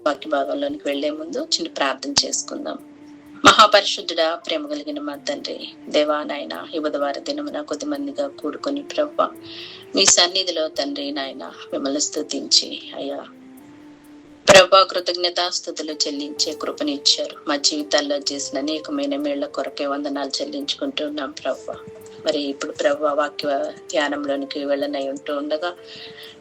వాక్య భాగంలోనికి వెళ్లే ముందు చిన్న ప్రార్థన చేసుకుందాం. మహాపరిశుద్ధుడా, ప్రేమ కలిగిన మా తండ్రి, దేవా నాయన, ఈ బుధవార దినమున కొద్ది మందిగా కూడుకొని ప్రభా మీ సన్నిధిలో తండ్రి నాయన మిమ్మల్ని స్తుతించి అయ్యా ప్రభా కృతజ్ఞతాస్తుతులు చెల్లించే కృపనిచ్చారు. మా జీవితాల్లో చేసిన అనేకమైన మేళ్ల కొరకే వందనాలు చెల్లించుకుంటున్నాం ప్రభా. మరి ఇప్పుడు ప్రభా వాక్య ధ్యానంలోనికి వెళ్ళనై ఉంటూ ఉండగా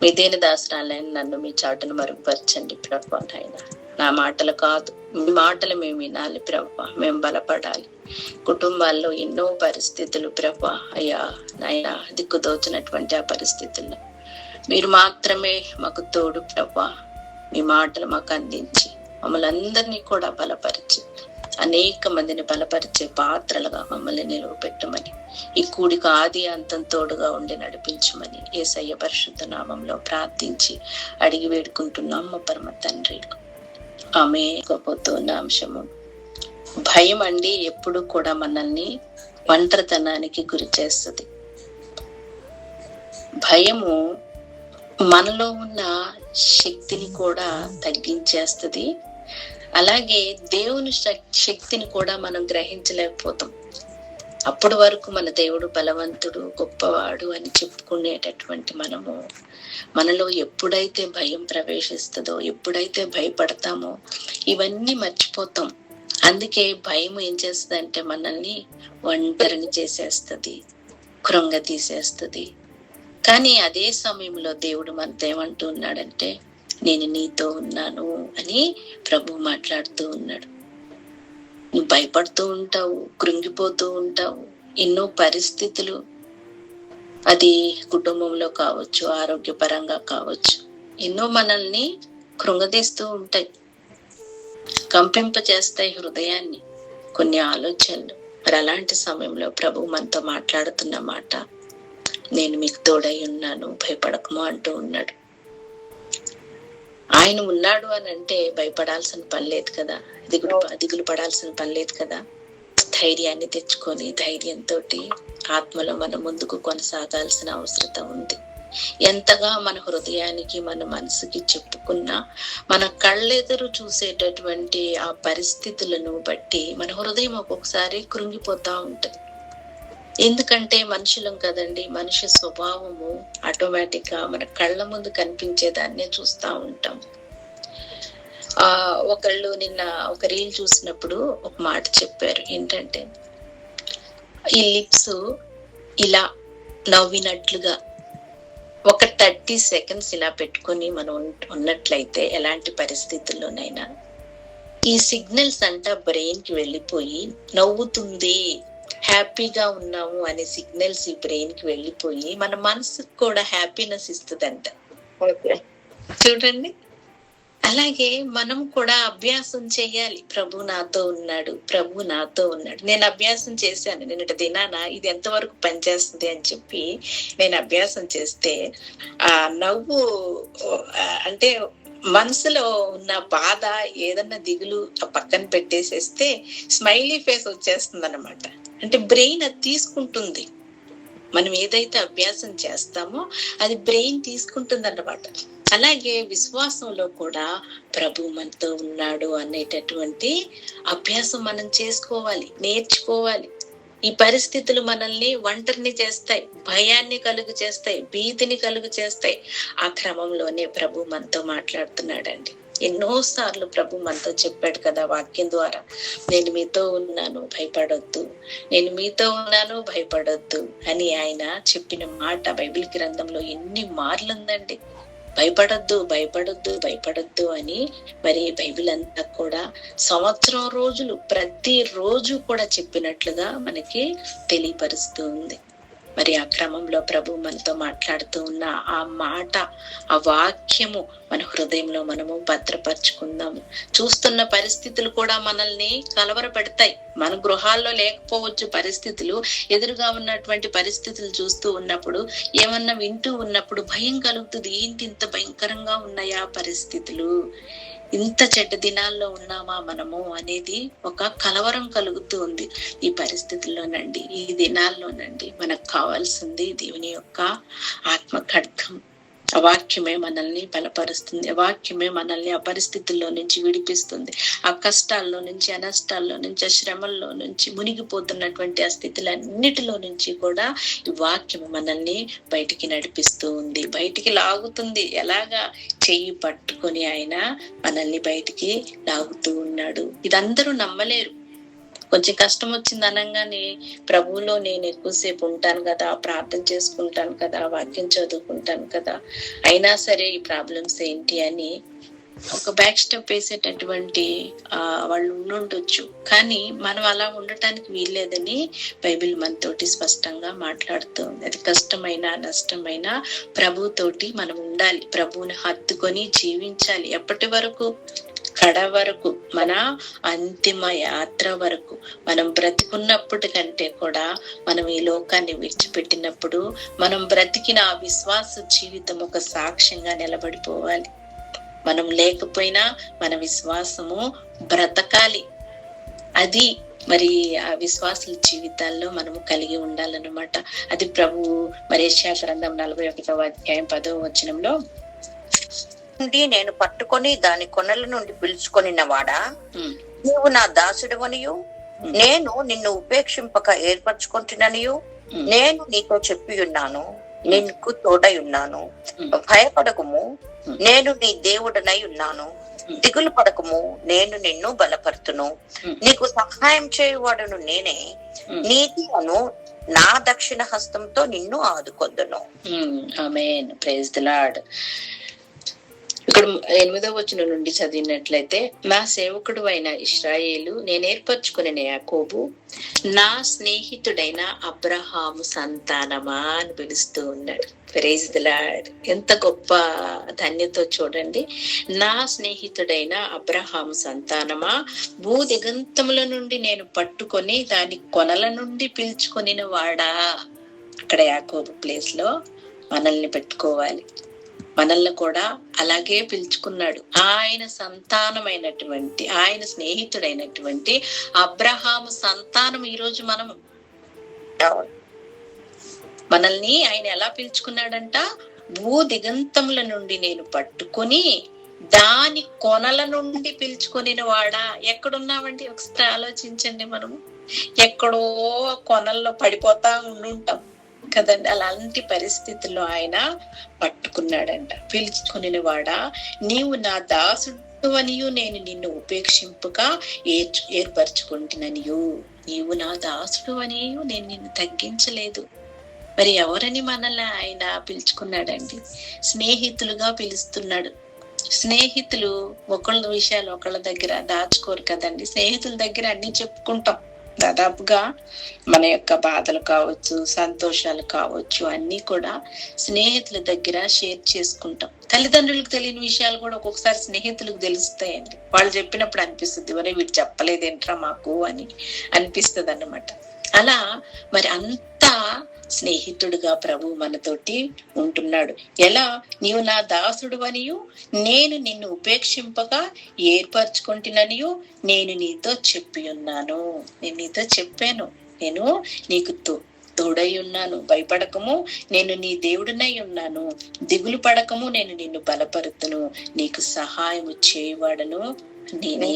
మీ దేని దాసరాలైన నన్ను మీ చాటును మరుగుపరచండి ప్రభా నాయన. నా మాటలు కాదు, మీ మాటలు మేము వినాలి ప్రభా, మేము బలపడాలి. కుటుంబాల్లో ఎన్నో పరిస్థితులు ప్రభా అయ్యా నాయన, దిక్కుదోచినటువంటి ఆ పరిస్థితుల్లో మీరు మాత్రమే మాకు తోడు ప్రభా. మీ మాటలు మాకు అందించి మమ్మల్ని అందరినీ కూడా బలపరిచి అనేక మందిని బలపరిచే పాత్రలుగా మమ్మల్ని నిలువపెట్టమని, ఈ కూడిక ఆది అంతం తోడుగా ఉండి నడిపించమని యేసయ్య పరిశుద్ధ నామంలో ప్రార్థించి అడిగి వేడుకుంటున్నాం మా పరమ తండ్రి. ఆమె పోతున్న అంశము భయం అండి. ఎప్పుడు కూడా మనల్ని ఒంటరితనానికి గురి చేస్తుంది. భయము మనలో ఉన్న శక్తిని కూడా తగ్గించేస్తుంది. అలాగే దేవుని శక్తిని కూడా మనం గ్రహించలేకపోతాం. అప్పటి వరకు మన దేవుడు బలవంతుడు, గొప్పవాడు అని చెప్పుకునేటటువంటి మనలో ఎప్పుడైతే భయం ప్రవేశిస్తుందో, ఎప్పుడైతే భయపడతామో ఇవన్నీ మర్చిపోతాం. అందుకే భయం ఏం చేస్తుంది, మనల్ని ఒంటరిని చేసేస్తుంది, కృంగ తీసేస్తుంది. కానీ అదే సమయంలో దేవుడు మనతో ఏమంటూ ఉన్నాడంటే, నేను నీతో ఉన్నాను అని ప్రభు మాట్లాడుతూ ఉన్నాడు. నువ్వు భయపడుతూ ఉంటావు, కృంగిపోతూ ఉంటావు. ఎన్నో పరిస్థితులు, అది కుటుంబంలో కావచ్చు, ఆరోగ్యపరంగా కావచ్చు, ఎన్నో మనల్ని కృంగదీస్తూ ఉంటాయి, కంపింప చేస్తాయి హృదయాన్ని కొన్ని ఆలోచనలు. మరి అలాంటి సమయంలో ప్రభు మనతో మాట్లాడుతున్న మాట, నేను మీకు తోడై ఉన్నాను, భయపడకము అంటూ ఉన్నాడు. ఆయన ఉన్నాడు అని అంటే భయపడాల్సిన పని లేదు కదా, దిగులు పడాల్సిన పని లేదు కదా. ధైర్యాన్ని తెచ్చుకొని ధైర్యంతో ఆత్మలో మనం ముందుకు కొనసాగాల్సిన అవసరం ఉంది. ఎంతగా మన హృదయానికి, మన మనసుకి చెప్పుకున్నా, మన కళ్ళెదురు చూసేటటువంటి ఆ పరిస్థితులను బట్టి మన హృదయం ఒక్కొక్కసారి కృంగిపోతా ఉంటది. ఎందుకంటే మనుషులం కదండి, మనిషి స్వభావము ఆటోమేటిక్ గా మన కళ్ళ ముందు కనిపించేదాన్నే చూస్తా ఉంటాం. ఒకళ్ళు నిన్న ఒక రీల్ చూసినప్పుడు ఒక మాట చెప్పారు, ఏంటంటే ఈ లిప్స్ ఇలా నవ్వినట్లుగా ఒక 30 seconds ఇలా పెట్టుకొని మనం ఉన్నట్లయితే ఎలాంటి పరిస్థితుల్లోనైనా ఈ సిగ్నల్స్ బ్రెయిన్ కి వెళ్ళిపోయి నవ్వుతుంది, హ్యాపీగా ఉన్నాము అనే సిగ్నల్స్ ఈ బ్రెయిన్ కి వెళ్ళిపోయి మన మనసుకు కూడా హ్యాపీనెస్ ఇస్తుందంట. చూడండి, అలాగే మనం కూడా అభ్యాసం చేయాలి. ప్రభు నాతో ఉన్నాడు, ప్రభు నాతో ఉన్నాడు. నేను అభ్యాసం చేశాను నిన్నటి దినాన, ఇది ఎంతవరకు పనిచేస్తుంది అని చెప్పి నేను అభ్యాసం చేస్తే ఆ నవ్వు అంటే మనసులో ఉన్న బాధ, ఏదన్నా దిగులు పక్కన పెట్టేసేస్తే స్మైలీ ఫేస్ వచ్చేస్తుంది అనమాట. అంటే బ్రెయిన్ అది తీసుకుంటుంది. మనం ఏదైతే అభ్యాసం చేస్తామో అది బ్రెయిన్ తీసుకుంటుంది అన్నమాట. అలాగే విశ్వాసంలో కూడా ప్రభు మనతో ఉన్నాడు అనేటటువంటి అభ్యాసం మనం చేసుకోవాలి, నేర్చుకోవాలి. ఈ పరిస్థితులు మనల్ని ఒంటరిని చేస్తాయి, భయాన్ని కలుగు చేస్తాయి, భీతిని కలుగు చేస్తాయి. ఆ క్రమంలోనే ప్రభు మనతో మాట్లాడుతున్నాడండి. ఎన్నోసార్లు ప్రభు మనతో చెప్పాడు కదా వాక్యం ద్వారా, నేను మీతో ఉన్నాను భయపడొద్దు, నేను మీతో ఉన్నాను భయపడొద్దు అని ఆయన చెప్పిన మాట బైబిల్ గ్రంథంలో ఎన్ని మార్లు ఉందండి. భయపడొద్దు, భయపడొద్దు, భయపడొద్దు అని మరి బైబిల్ అంతా కూడా సంవత్సరం రోజులు ప్రతి రోజు కూడా చెప్పినట్లుగా మనకి తెలియపరుస్తూ ఉంది. మరి ఆ క్రమంలో ప్రభు మనతో మాట్లాడుతూ ఉన్న ఆ మాట, ఆ వాక్యము మన హృదయంలో మనము భద్రపరుచుకుందాము. చూస్తున్న పరిస్థితులు కూడా మనల్ని కలవరపెడతాయి. మన గృహాల్లో లేకపోవచ్చు పరిస్థితులు, ఎదురుగా ఉన్నటువంటి పరిస్థితులు చూస్తూ ఉన్నప్పుడు, ఏమన్నా వింటూ ఉన్నప్పుడు భయం కలుగుతుంది. ఏంటి ఇంత భయంకరంగా ఉన్నాయా పరిస్థితులు, ఇంత చెడ్డ దినాల్లో ఉన్నామా మనము అనేది ఒక కలవరం కలుగుతూ ఉంది. ఈ పరిస్థితుల్లోనండి, ఈ దినాల్లోనండి మనకు కావాల్సింది దేవుని యొక్క ఆత్మ ఖడ్గం. ఆ వాక్యమే మనల్ని బలపరుస్తుంది. ఆ వాక్యమే మనల్ని ఆ పరిస్థితుల్లో నుంచి విడిపిస్తుంది. ఆ కష్టాల్లో నుంచి, ఆ నష్టాల్లో నుంచి, ఆ శ్రమల్లో నుంచి, మునిగిపోతున్నటువంటి ఆ స్థితులన్నిటిలో నుంచి కూడా ఈ వాక్యం మనల్ని బయటికి నడిపిస్తూ ఉంది, బయటికి లాగుతుంది. ఎలాగా? చెయ్యి పట్టుకొని ఆయన మనల్ని బయటికి లాగుతూ ఉన్నాడు. ఇదందరూ నమ్మలేరు. కొంచెం కష్టం వచ్చింది అనగానే ప్రభువులో నేను ఎక్కువసేపు ఉంటాను కదా, ప్రార్థన చేసుకుంటాను కదా, వాక్యం చదువుకుంటాను కదా, అయినా సరే ఈ ప్రాబ్లమ్స్ ఏంటి అని ఒక బ్యాక్ స్టెప్ వేసేటటువంటి వాళ్ళు ఉండుండొచ్చు. కానీ మనం అలా ఉండటానికి వీల్లేదని బైబిల్ మనతోటి స్పష్టంగా మాట్లాడుతుంది. అది కష్టమైన నష్టమైన ప్రభుతోటి మనం ఉండాలి, ప్రభువుని హత్తుకొని జీవించాలి. ఎప్పటి వరకు? కడ వరకు, మన అంతిమ యాత్ర వరకు. మనం బ్రతికున్నప్పటి కంటే కూడా మనం ఈ లోకాన్ని విడిచిపెట్టినప్పుడు మనం బ్రతికిన ఆ విశ్వాస జీవితం ఒక సాక్ష్యంగా నిలబడిపోవాలి. మనం లేకపోయినా మన విశ్వాసము బ్రతకాలి. అది మరి ఆ విశ్వాసుల జీవితాల్లో మనము కలిగి ఉండాలన్నమాట. అది ప్రభువు మరి యెషయా గ్రంథం 41వ అధ్యాయం 10వ వచనంలో, నేను పట్టుకొని దాని కొనల నుండి పిలుచుకొనిన వాడా, నీవు నా దాసుడవనియు నేను నిన్ను ఉపేక్షింపక ఏర్పరచుకుంటున్ననియు నేను నీతో చెప్పి ఉన్నాను, నీకు తోడై ఉన్నాను. భయపడకము, నేను నీ దేవుడనై ఉన్నాను. దిగులు పడకము, నేను నిన్ను బలపరుతును. నీకు సహాయం చేయువాడును నేనే. నీతి అను నా దక్షిణ హస్తంతో నిన్ను ఆదుకొందును. ఆమేన్. Praise the Lord. ఇక్కడ 8వ వచనం నుండి చదివినట్లయితే, నా సేవకుడు అయిన ఇశ్రాయేలు, నేను ఏర్పరచుకున్న యాకోబు, నా స్నేహితుడైన అబ్రహాము సంతానమా అని పిలుస్తూ ఉన్నాడు. Praise the lord. ఎంత గొప్ప ధన్యతో చూడండి. నా స్నేహితుడైన అబ్రహాము సంతానమా, భూదిగంతముల నుండి నేను పట్టుకొని దాని కొనల నుండి పిలుచుకొనిన వాడా. అక్కడ యాకోబు ప్లేస్ లో మనల్ని పెట్టుకోవాలి. మనల్ని కూడా అలాగే పిలుచుకున్నాడు. ఆయన సంతానమైనటువంటి, ఆయన స్నేహితుడైనటువంటి అబ్రహాము సంతానం ఈరోజు మనము. మనల్ని ఆయన ఎలా పిలుచుకున్నాడంట? భూ దిగంతముల నుండి నేను పట్టుకొని దాని కొనల నుండి పిలుచుకొనిన వాడా. ఎక్కడున్నామండి? ఒకసారి ఆలోచించండి. మనము ఎక్కడో కొనల్లో పడిపోతా ఉండుంటాం కదండి. అలాంటి పరిస్థితుల్లో ఆయన పట్టుకున్నాడంట. పిలుచుకుని వాడా, నీవు నా దాసుడు అనియు నేను నిన్ను ఉపేక్షింపుగా ఏర్పరచుకుంటున్ననియు. నీవు నా దాసుడు అనియు నేను నిన్ను తగ్గించలేదు. మరి ఎవరని మనల్ని ఆయన పిలుచుకున్నాడండి? స్నేహితులుగా పిలుస్తున్నాడు. స్నేహితులు ఒకళ్ళ విషయాలు ఒకళ్ళ దగ్గర దాచుకోరు కదండి. స్నేహితుల దగ్గర అన్ని చెప్పుకుంటాం. దాదాపుగా మన యొక్క బాధలు కావచ్చు, సంతోషాలు కావచ్చు, అన్ని కూడా స్నేహితుల దగ్గర షేర్ చేసుకుంటాం. తల్లిదండ్రులకు తెలియని విషయాలు కూడా ఒక్కొక్కసారి స్నేహితులకు తెలుస్తాయండి. వాళ్ళు చెప్పినప్పుడు అనిపిస్తుంది, మరి వీడు చెప్పలేదేంట్రా మాకు అని అనిపిస్తుంది అన్నమాట. అలా మరి అంతా స్నేహితుడుగా ప్రభు మనతోటి ఉంటున్నాడు. ఎలా? నీవు నా దాసుడు అనియు నేను నిన్ను ఉపేక్షింపగా ఏర్పరచుకుంటున్ననియు నేను నీతో చెప్పి ఉన్నాను. నేను నీతో చెప్పాను, నేను నీకు తోడై ఉన్నాను. భయపడకము, నేను నీ దేవుడినై ఉన్నాను. దిగులు పడకము, నేను నిన్ను బలపరుతును. నీకు సహాయము చేయవాడను నేనే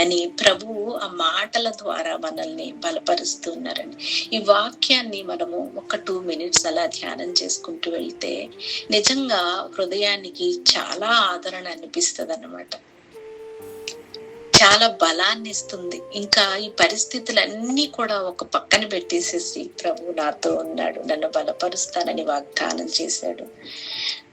అని ప్రభువు ఆ మాటల ద్వారా మనల్ని బలపరుస్తున్నారండి. ఈ వాక్యాన్ని మనము ఒక 2 minutes అలా ధ్యానం చేసుకుంటూ వెళ్తే నిజంగా హృదయానికి చాలా ఆదరణ అనిపిస్తుంది అన్నమాట. చాలా బలాన్ని ఇస్తుంది. ఇంకా ఈ పరిస్థితులన్నీ కూడా ఒక పక్కన పెట్టేసేసి ప్రభు నాతో ఉన్నాడు, నన్ను బలపరుస్తానని వాగ్దానం చేశాడు,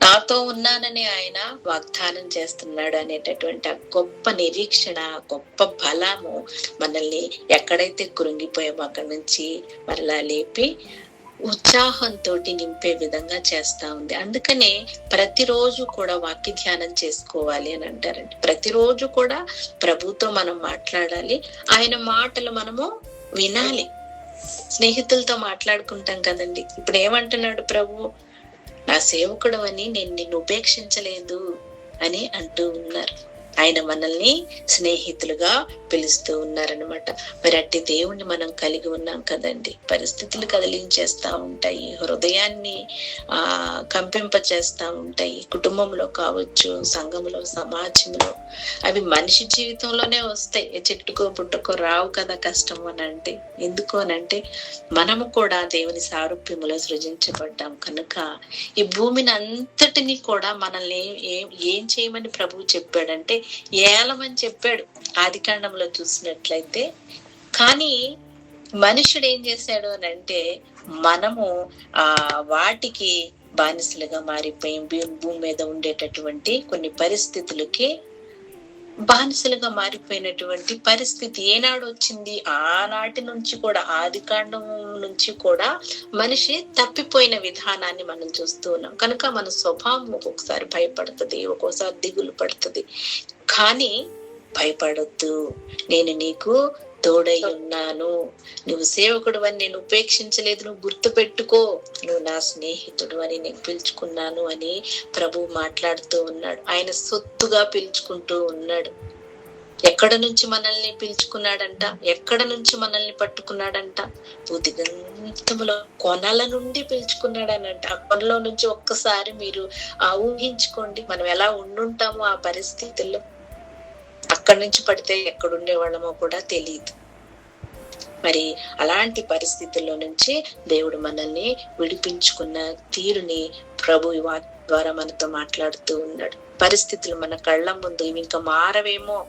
నాతో ఉన్నానని ఆయన వాగ్దానం చేస్తున్నాడు అనేటటువంటి ఆ గొప్ప నిరీక్షణ, గొప్ప బలము మనల్ని ఎక్కడైతే కృంగిపోయామో అక్కడి నుంచి మరలా లేపి ఉత్సాహంతో నింపే విధంగా చేస్తా ఉంది. అందుకనే ప్రతిరోజు కూడా వాక్య ధ్యానం చేసుకోవాలి అని అంటారండి. ప్రతిరోజు కూడా ప్రభుతో మనం మాట్లాడాలి, ఆయన మాటలు మనము వినాలి. స్నేహితులతో మాట్లాడుకుంటాం కదండి. ఇప్పుడు ఏమంటున్నాడు ప్రభు? నా సేవకుడు అని నేను నిన్ను ఉపేక్షించలేదు అని అంటూ ఉన్నారు. ఆయన మనల్ని స్నేహితులుగా పిలుస్తూ ఉన్నారనమాట. మరి అట్టి దేవుణ్ణి మనం కలిగి ఉన్నాం కదండి. పరిస్థితులు కదిలించేస్తా ఉంటాయి, హృదయాన్ని కంపింప చేస్తా ఉంటాయి. కుటుంబంలో కావచ్చు, సంఘంలో, సమాజంలో, అవి మనిషి జీవితంలోనే వస్తాయి. చెట్టుకో పుట్టుకో రావు కదా కష్టం అని అంటే. ఎందుకు అనంటే మనము కూడా దేవుని సారూప్యములో సృజించబడ్డాం కనుక ఈ భూమిని అంతటిని కూడా మనల్ని ఏం చేయమని ప్రభువు చెప్పాడంటే ఏలమని చెప్పాడు ఆదికాండంలో చూసినట్లయితే. కానీ మనుషుడు ఏం చేశాడు అని అంటే మనము వాటికి బానిసలుగా మారిపోయాం. భూమి మీద ఉండేటటువంటి కొన్ని పరిస్థితులకి బానిసలుగా మారిపోయినటువంటి పరిస్థితి ఏనాడు వచ్చింది? ఆనాటి నుంచి కూడా, ఆదికాండం నుంచి కూడా మనిషి తప్పిపోయిన విధానాన్ని మనం చూస్తూ ఉన్నాం. కనుక మన స్వభావం ఒక్కొక్కసారి భయపడుతుంది, ఒక్కొక్కసారి దిగులు పడుతుంది. కానీ భయపడొద్దు, నేను నీకు తోడై ఉన్నాను, నువ్వు సేవకుడు అని నేను ఉపేక్షించలేదు, నువ్వు గుర్తు పెట్టుకో, నువ్వు నా స్నేహితుడు అని నేను పిలుచుకున్నాను అని ప్రభు మాట్లాడుతూ ఉన్నాడు. ఆయన సొత్తుగా పిలుచుకుంటూ ఉన్నాడు. ఎక్కడ నుంచి మనల్ని పిలుచుకున్నాడంట? ఎక్కడ నుంచి మనల్ని పట్టుకున్నాడంట? భూదిగంతములో కొనల నుండి పిలుచుకున్నాడనంట. ఆ కొనలో నుంచి ఒక్కసారి మీరు ఊహించుకోండి, మనం ఎలా ఉండుంటామో ఆ పరిస్థితుల్లో. అక్కడి నుంచి పడితే ఎక్కడుండే వాళ్ళమో కూడా తెలియదు. మరి అలాంటి పరిస్థితుల్లో నుంచి దేవుడు మనల్ని విడిపించుకున్న తీరుని ప్రభు ద్వారా మనతో మాట్లాడుతూ ఉన్నాడు. పరిస్థితులు మన కళ్ళ ముందు ఇవి ఇంకా మారవేమో,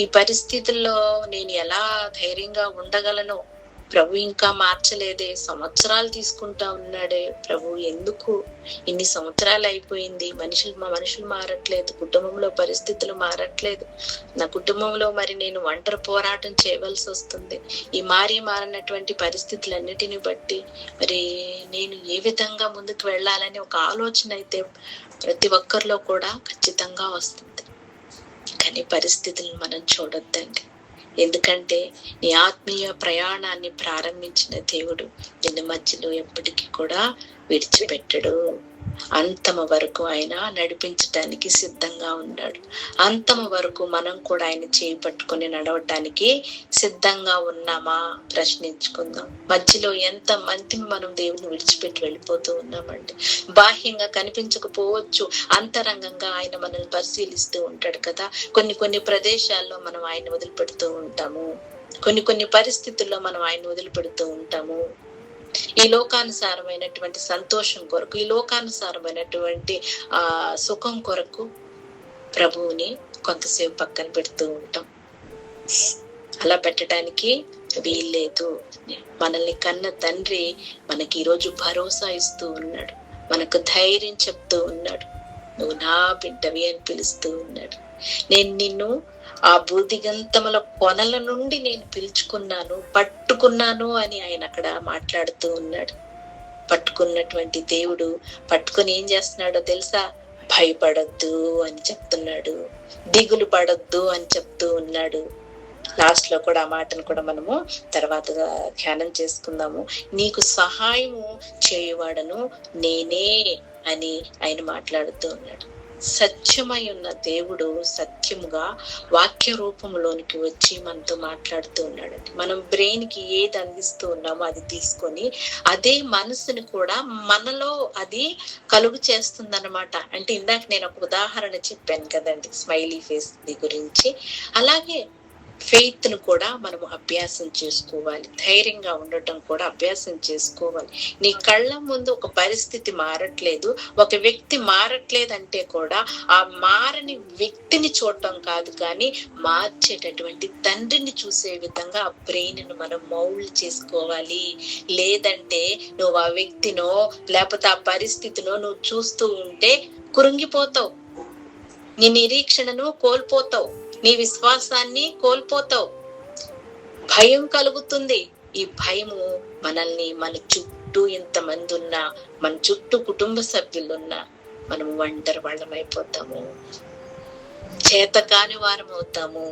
ఈ పరిస్థితుల్లో నేను ఎలా ధైర్యంగా ఉండగలను? ప్రభు ఇంకా మార్చలేదే, సంవత్సరాలు తీసుకుంటా ఉన్నాడే ప్రభు, ఎందుకు ఇన్ని సంవత్సరాలు అయిపోయింది, మనుషులు మారట్లేదు, కుటుంబంలో పరిస్థితులు మారట్లేదు, నా కుటుంబంలో మరి నేను ఒంటరి పోరాటం చేయవలసి వస్తుంది. ఈ మారినటువంటి పరిస్థితులన్నిటిని బట్టి మరి నేను ఏ విధంగా ముందుకు వెళ్ళాలని ఒక ఆలోచన అయితే ప్రతి ఒక్కరిలో కూడా ఖచ్చితంగా వస్తుంది. కానీ పరిస్థితులను మనం చూడొద్దండి. ఎందుకంటే నీ ఆత్మీయ ప్రయాణాన్ని ప్రారంభించిన దేవుడు నిన్ను మధ్యలో ఎప్పటికీ కూడా విడిచిపెట్టడు. అంతమ వరకు ఆయన నడిపించటానికి సిద్ధంగా ఉన్నాడు. అంతమ వరకు మనం కూడా ఆయన చేయి పట్టుకొని నడవటానికి సిద్ధంగా ఉన్నామా ప్రశ్నించుకుందాం. మధ్యలో ఎంత మంది మనం దేవుని విడిచిపెట్టి వెళ్ళిపోతూ ఉన్నామండి. బాహ్యంగా కనిపించకపోవచ్చు, అంతరంగంగా ఆయన మనల్ని పరిశీలిస్తూ ఉంటాడు కదా. కొన్ని ప్రదేశాల్లో మనం ఆయన వదిలిపెడుతూ ఉంటాము, కొన్ని పరిస్థితుల్లో మనం ఆయన వదిలిపెడుతూ ఉంటాము. ఈ లోకానుసారమైనటువంటి సంతోషం కొరకు, ఈ లోకానుసారమైనటువంటి సుఖం కొరకు ప్రభువుని కొంతసేపు పక్కన పెడుతూ ఉంటాం. అలా పెట్టడానికి వీల్లేదు. మనల్ని కన్న తండ్రి మనకి ఈరోజు భరోసా ఇస్తూ ఉన్నాడు, మనకు ధైర్యం చెప్తూ ఉన్నాడు. నువ్వు నా బిడ్డవి అని పిలుస్తూ ఉన్నాడు. నేను నిన్ను ఆ బూదిగంతముల కొనల నుండి నేను పిలుచుకున్నాను, పట్టుకున్నాను అని ఆయన అక్కడ మాట్లాడుతూ ఉన్నాడు. పట్టుకున్నటువంటి దేవుడు పట్టుకుని ఏం చేస్తున్నాడో తెలుసా? భయపడొద్దు అని చెప్తున్నాడు, దిగులు పడొద్దు అని చెప్తూ ఉన్నాడు. లాస్ట్ లో కూడా ఆ మాటను కూడా మనము తర్వాత ధ్యానం చేసుకుందాము. నీకు సహాయము చేయువాడను నేనే అని ఆయన మాట్లాడుతూ ఉన్నాడు. సత్యమై ఉన్న దేవుడు సత్యముగా వాక్య రూపంలోనికి వచ్చి మనతో మాట్లాడుతూ ఉన్నాడండి. మనం బ్రెయిన్ కి ఏది అందిస్తూ ఉన్నామో అది తీసుకొని అదే మనసుని కూడా మనలో అది కలుగు చేస్తుందన్నమాట. అంటే ఇందాక నేను ఒక ఉదాహరణ చెప్పాను కదండి, స్మైలీ ఫేస్ గురించి. అలాగే ఫెయిత్ ను కూడా మనము అభ్యాసం చేసుకోవాలి, ధైర్యంగా ఉండటం కూడా అభ్యాసం చేసుకోవాలి. నీ కళ్ళ ముందు ఒక పరిస్థితి మారట్లేదు, ఒక వ్యక్తి మారట్లేదంటే కూడా ఆ మారని వ్యక్తిని చూడటం కాదు, కానీ మార్చేటటువంటి తండ్రిని చూసే విధంగా ఆ బ్రెయిన్ ను మనం మౌల్డ్ చేసుకోవాలి. లేదంటే నువ్వు ఆ వ్యక్తినో లేకపోతే ఆ పరిస్థితినో నువ్వు చూస్తూ ఉంటే కృంగిపోతావు, నీ నిరీక్షణను కోల్పోతావు, నీ విశ్వాసాన్ని కోల్పోతావు, భయం కలుగుతుంది. ఈ భయము మనల్ని మన చుట్టూ ఎంతమంది ఉన్నా, మన చుట్టూ కుటుంబ సభ్యులున్నా మనము ఒంటరి వాళ్ళం అయిపోతాము, చేతకాని వారం అవుతాము.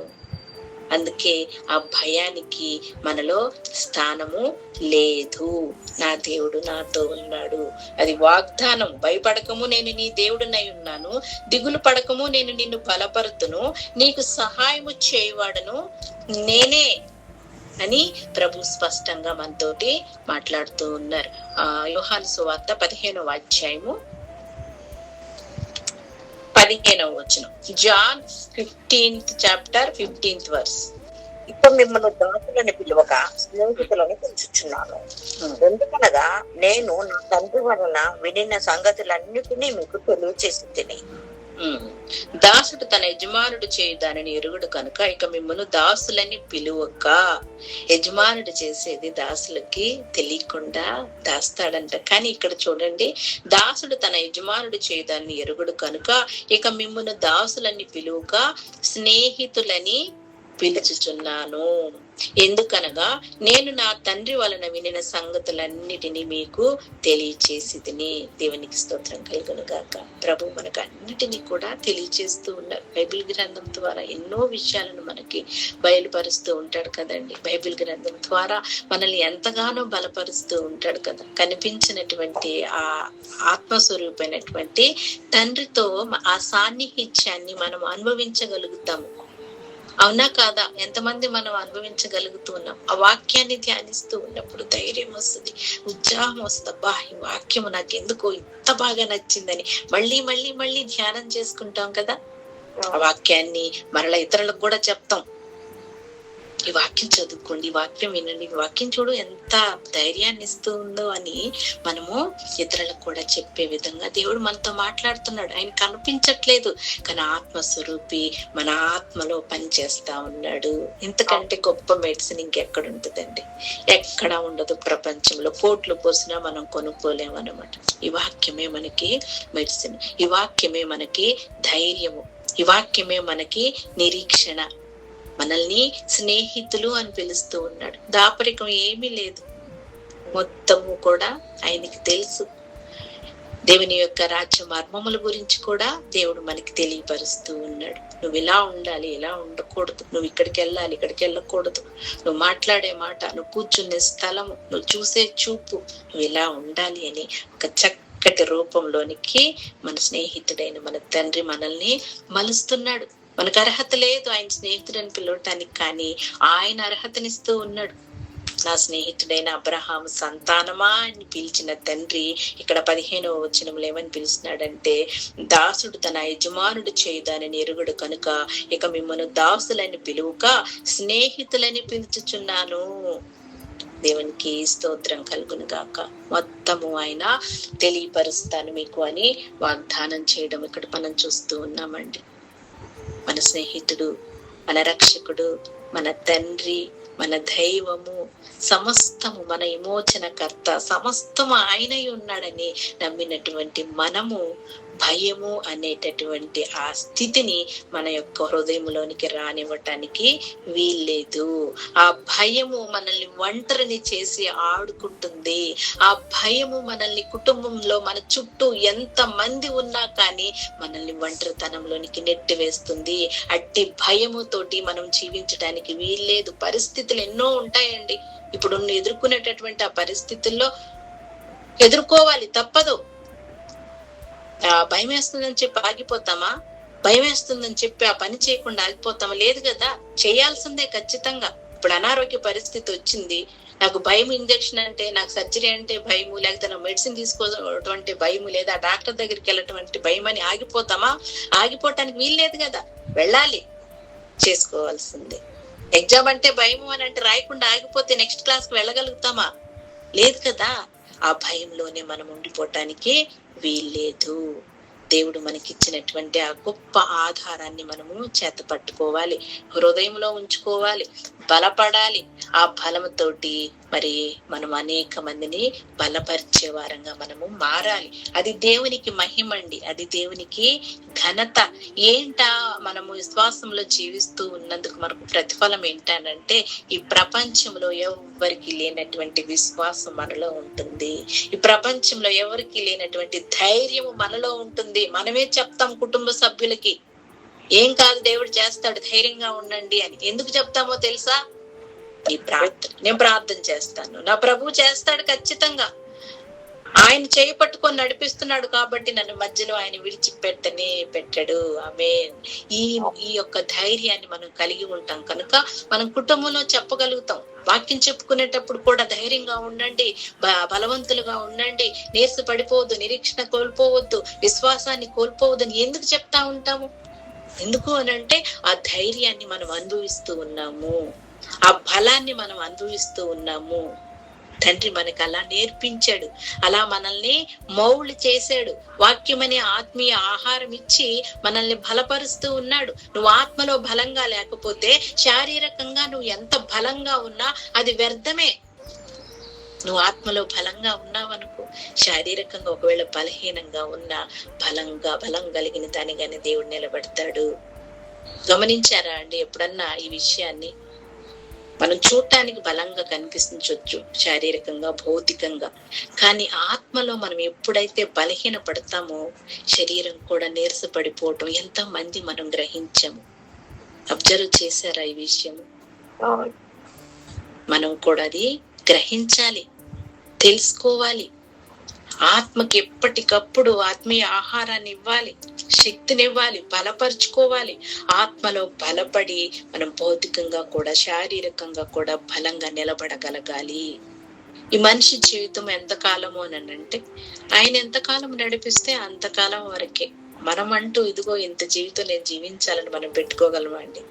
అందుకే ఆ భయానికి మనలో స్థానము లేదు. నా దేవుడు నాతో ఉన్నాడు, అది వాగ్దానం. భయపడకము, నేను నీ దేవుడినై ఉన్నాను, దిగులు పడకము, నేను నిన్ను బలపరుతును, నీకు సహాయము చేయవాడను నేనే అని ప్రభు స్పష్టంగా మనతోటి మాట్లాడుతూ ఉన్నారు. యోహాను సువార్త 15వ అధ్యాయము 15వ వచనం. John 15th chapter 15th verse. ఇప్పుడు మిమ్మల్ని దాసులని పిలువక స్నేహితులను పిలుచుచున్నాను. ఎందుకనగా నేను నా తండ్రి వలన వినిన సంగతులన్నిటినీ మీకు తెలియచేసి తిని. దాసుడు తన యజమానుడు చేయు దానిని ఎరుగుడు కనుక ఇక మిమ్మల్ని దాసులని పిలువక. యజమానుడు చేసేది దాసులకి తెలియకుండా దాస్తాడంట. కానీ ఇక్కడ చూడండి, దాసుడు తన యజమానుడు చేయు దాన్ని ఎరుగుడు కనుక ఇక మిమ్మల్ని దాసులని పిలువక స్నేహితులని పిలుచుచున్నాను. ఎందుకనగా నేను నా తండ్రి వలన వినిన సంగతులన్నిటినీ మీకు తెలియచేసి తిని. దేవునికి స్తోత్రం కలుగును గాక. ప్రభు మనకు అన్నిటినీ కూడా తెలియచేస్తూ ఉన్నారు. బైబిల్ గ్రంథం ద్వారా ఎన్నో విషయాలను మనకి బయలుపరుస్తూ ఉంటాడు కదండి. బైబిల్ గ్రంథం ద్వారా మనల్ని ఎంతగానో బలపరుస్తూ ఉంటాడు కదా. కనిపించినటువంటి ఆ ఆత్మస్వరూపమైనటువంటి తండ్రితో ఆ సాన్నిహిత్యాన్ని మనం అనుభవించగలుగుతాము. అవునా కాదా? ఎంతమంది మనం అనుభవించగలుగుతున్నాం? ఆ వాక్యాన్ని ధ్యానిస్తూ ఉన్నప్పుడు ధైర్యం వస్తుంది, ఉత్సాహం వస్తుంది. అబ్బా, ఈ వాక్యము నాకు ఎందుకో ఇంత బాగా నచ్చిందని మళ్ళీ మళ్ళీ మళ్ళీ ధ్యానం చేసుకుంటాం కదా. ఆ వాక్యాన్ని మరలా ఇతరులకు కూడా చెప్తాం. ఈ వాక్యం చదువుకోండి, ఈ వాక్యం వినండి, ఈ వాక్యం చూడు ఎంత ధైర్యాన్ని ఇస్తూ ఉందో అని మనము ఇతరులకు కూడా చెప్పే విధంగా దేవుడు మనతో మాట్లాడుతున్నాడు. ఆయన కనిపించట్లేదు, కానీ ఆత్మస్వరూపి మన ఆత్మలో పని చేస్తా ఉన్నాడు. ఇంతకంటే గొప్ప మెడిసిన్ ఇంకెక్కడ ఉంటుందండి? ఎక్కడా ఉండదు ప్రపంచంలో. కోట్లు పోసినా మనం కొనుక్కోలేము అన్నమాట. ఈ వాక్యమే మనకి మెడిసిన్, ఈ వాక్యమే మనకి ధైర్యము, ఈ వాక్యమే మనకి నిరీక్షణ. మనల్ని స్నేహితులు అని పిలుస్తూ ఉన్నాడు. దాపరికం ఏమీ లేదు, మొత్తము కూడా ఆయనకి తెలుసు. దేవుని యొక్క రాజ్య మర్మముల గురించి కూడా దేవుడు మనకి తెలియపరుస్తూ ఉన్నాడు. నువ్వు ఇలా ఉండాలి, ఇలా ఉండకూడదు, నువ్వు ఇక్కడికి వెళ్ళాలి, ఇక్కడికి వెళ్ళకూడదు, నువ్వు మాట్లాడే మాట, నువ్వు కూర్చునే స్థలము, నువ్వు చూసే చూపు, నువ్వు ఇలా ఉండాలి అని ఒక చక్కటి రూపంలోనికి మన స్నేహితుడైన మన తండ్రి మనల్ని మలుస్తున్నాడు. మనకు అర్హత లేదు ఆయన స్నేహితుడని పిలవటానికి, కానీ ఆయన అర్హతనిస్తూ ఉన్నాడు. నా స్నేహితుడైన అబ్రహాము సంతానమా అని పిలిచిన తండ్రి ఇక్కడ 15వ వచనంలో ఏమని పిలుస్తున్నాడంటే, దాసుడు తన యజమానుడు చేయదానని ఎరుగుడు కనుక ఇక మిమ్మల్ని దాసులని పిలువక స్నేహితులని పిలుచుచున్నాను. దేవునికి స్తోత్రం కలుగును గాక. మొత్తము ఆయన తెలియపరుస్తాను మీకు అని వాగ్దానం చేయడం ఇక్కడ మనం చూస్తూ ఉన్నామండి. మన స్నేహితుడు, మన రక్షకుడు, మన తండ్రి, మన దైవము, సమస్తము మన విమోచనకర్త, సమస్తము ఆయనై ఉన్నాడని నమ్మినటువంటి మనము భయము అనేటటువంటి ఆ స్థితిని మన యొక్క హృదయంలోనికి రానివ్వటానికి వీల్లేదు. ఆ భయము మనల్ని ఒంటరిని చేసి ఆడుకుంటుంది. ఆ భయము మనల్ని కుటుంబంలో మన చుట్టూ ఎంత మంది ఉన్నా కానీ మనల్ని ఒంటరితనంలోనికి నెట్టివేస్తుంది. అట్టి భయముతోటి మనం జీవించడానికి వీల్లేదు. పరిస్థితులు ఎన్నో ఉంటాయండి. ఇప్పుడు ఎదుర్కొనేటటువంటి ఆ పరిస్థితుల్లో ఎదుర్కోవాలి, తప్పదు. భయం వేస్తుందని చెప్పి ఆగిపోతామా? భయం వేస్తుందని చెప్పి ఆ పని చేయకుండా ఆగిపోతామా? లేదు కదా, చేయాల్సిందే ఖచ్చితంగా. ఇప్పుడు అనారోగ్య పరిస్థితి వచ్చింది, నాకు భయం, ఇంజెక్షన్ అంటే, నాకు సర్జరీ అంటే భయము, లేకపోతే నా మెడిసిన్ తీసుకోవటువంటి భయము, లేదా డాక్టర్ దగ్గరికి వెళ్ళటువంటి భయం అని ఆగిపోతామా? ఆగిపోవటానికి వీల్లేదు కదా, వెళ్ళాలి, చేసుకోవాల్సిందే. ఎగ్జామ్ అంటే భయము అని అంటే రాయకుండా ఆగిపోతే నెక్స్ట్ క్లాస్ కి వెళ్ళగలుగుతామా? లేదు కదా. ఆ భయంలోనే మనం ఉండిపోవటానికి వీల్లేదు. దేవుడు మనకిచ్చినటువంటి ఆ గొప్ప ఆధారాన్ని మనము చేత పట్టుకోవాలి, హృదయంలో ఉంచుకోవాలి, బలపడాలి. ఆ బలముతోటి మరి మనం అనేక మందిని బలపరిచే వారంగా మనము మారాలి. అది దేవునికి మహిమండి, అది దేవునికి ఘనత. ఏంటా మనము విశ్వాసంలో జీవిస్తూ ఉన్నందుకు మనకు ప్రతిఫలం ఏంటనంటే, ఈ ప్రపంచంలో ఎవరికి లేనటువంటి విశ్వాసం మనలో ఉంటుంది. ఈ ప్రపంచంలో ఎవరికి లేనటువంటి ధైర్యము మనలో ఉంటుంది. మనమే చెప్తాం కుటుంబ సభ్యులకి, ఏం కాదు, దేవుడు చేస్తాడు, ధైర్యంగా ఉండండి అని ఎందుకు చెప్తామో తెలుసా? నీ ప్రార్థన, నేను ప్రార్థన చేస్తాను, నా ప్రభు చేస్తాడు ఖచ్చితంగా. ఆయన చేయి పట్టుకొని నడిపిస్తున్నాడు కాబట్టి నన్ను మధ్యలో ఆయన విడిచిపెట్టనే పెట్టాడు. ఆమేన్. ఈ యొక్క ధైర్యాన్ని మనం కలిగి ఉంటాం కనుక మనం కుటుంబంలో చెప్పగలుగుతాం. వాక్యం చెప్పుకునేటప్పుడు కూడా ధైర్యంగా ఉండండి, బలవంతులుగా ఉండండి, నీరస పడిపోవద్దు, నిరీక్షణ కోల్పోవద్దు, విశ్వాసాన్ని కోల్పోవద్దు అని ఎందుకు చెప్తా ఉంటాము? ఎందుకు అనంటే ఆ ధైర్యాన్ని మనం అనుభవిస్తూ ఉన్నాము, ఆ బలాన్ని మనం అనుభవిస్తూ ఉన్నాము. తండ్రి మనకు అలా నేర్పించాడు, అలా మనల్ని మౌళ్ళు చేశాడు. వాక్యమనే ఆత్మీయ ఆహారం ఇచ్చి మనల్ని బలపరుస్తూ ఉన్నాడు. నువ్వు ఆత్మలో బలంగా లేకపోతే శారీరకంగా నువ్వు ఎంత బలంగా ఉన్నా అది వ్యర్థమే. నువ్వు ఆత్మలో బలంగా ఉన్నావనుకో, శారీరకంగా ఒకవేళ బలహీనంగా ఉన్నా బలం కలిగిన దానిగానే దేవుడు నిలబెడతాడు. గమనించారా అండి ఎప్పుడన్నా ఈ విషయాన్ని? మనం చూడటానికి బలంగా కనిపించవచ్చు శారీరకంగా, భౌతికంగా, కానీ ఆత్మలో మనం ఎప్పుడైతే బలహీన పడతామో శరీరం కూడా నీరసపడిపోవటం ఎంత మంది మనం గ్రహించాము. అబ్జర్వ్ చేశారా ఈ విషయం? మనం కూడా అది గ్రహించాలి, తెలుసుకోవాలి. ఆత్మకి ఎప్పటికప్పుడు ఆత్మీయ ఆహారాన్ని ఇవ్వాలి, శక్తినివ్వాలి, బలపరుచుకోవాలి. ఆత్మలో బలపడి మనం భౌతికంగా కూడా శారీరకంగా కూడా బలంగా నిలబడగలగాలి. ఈ మనిషి జీవితం ఎంతకాలము అని అంటే ఆయన ఎంతకాలం నడిపిస్తే అంతకాలం వరకే. మనం అంటూ ఇదిగో ఇంత జీవితం నేను జీవించాలని మనం పెట్టుకోగలమా అండి?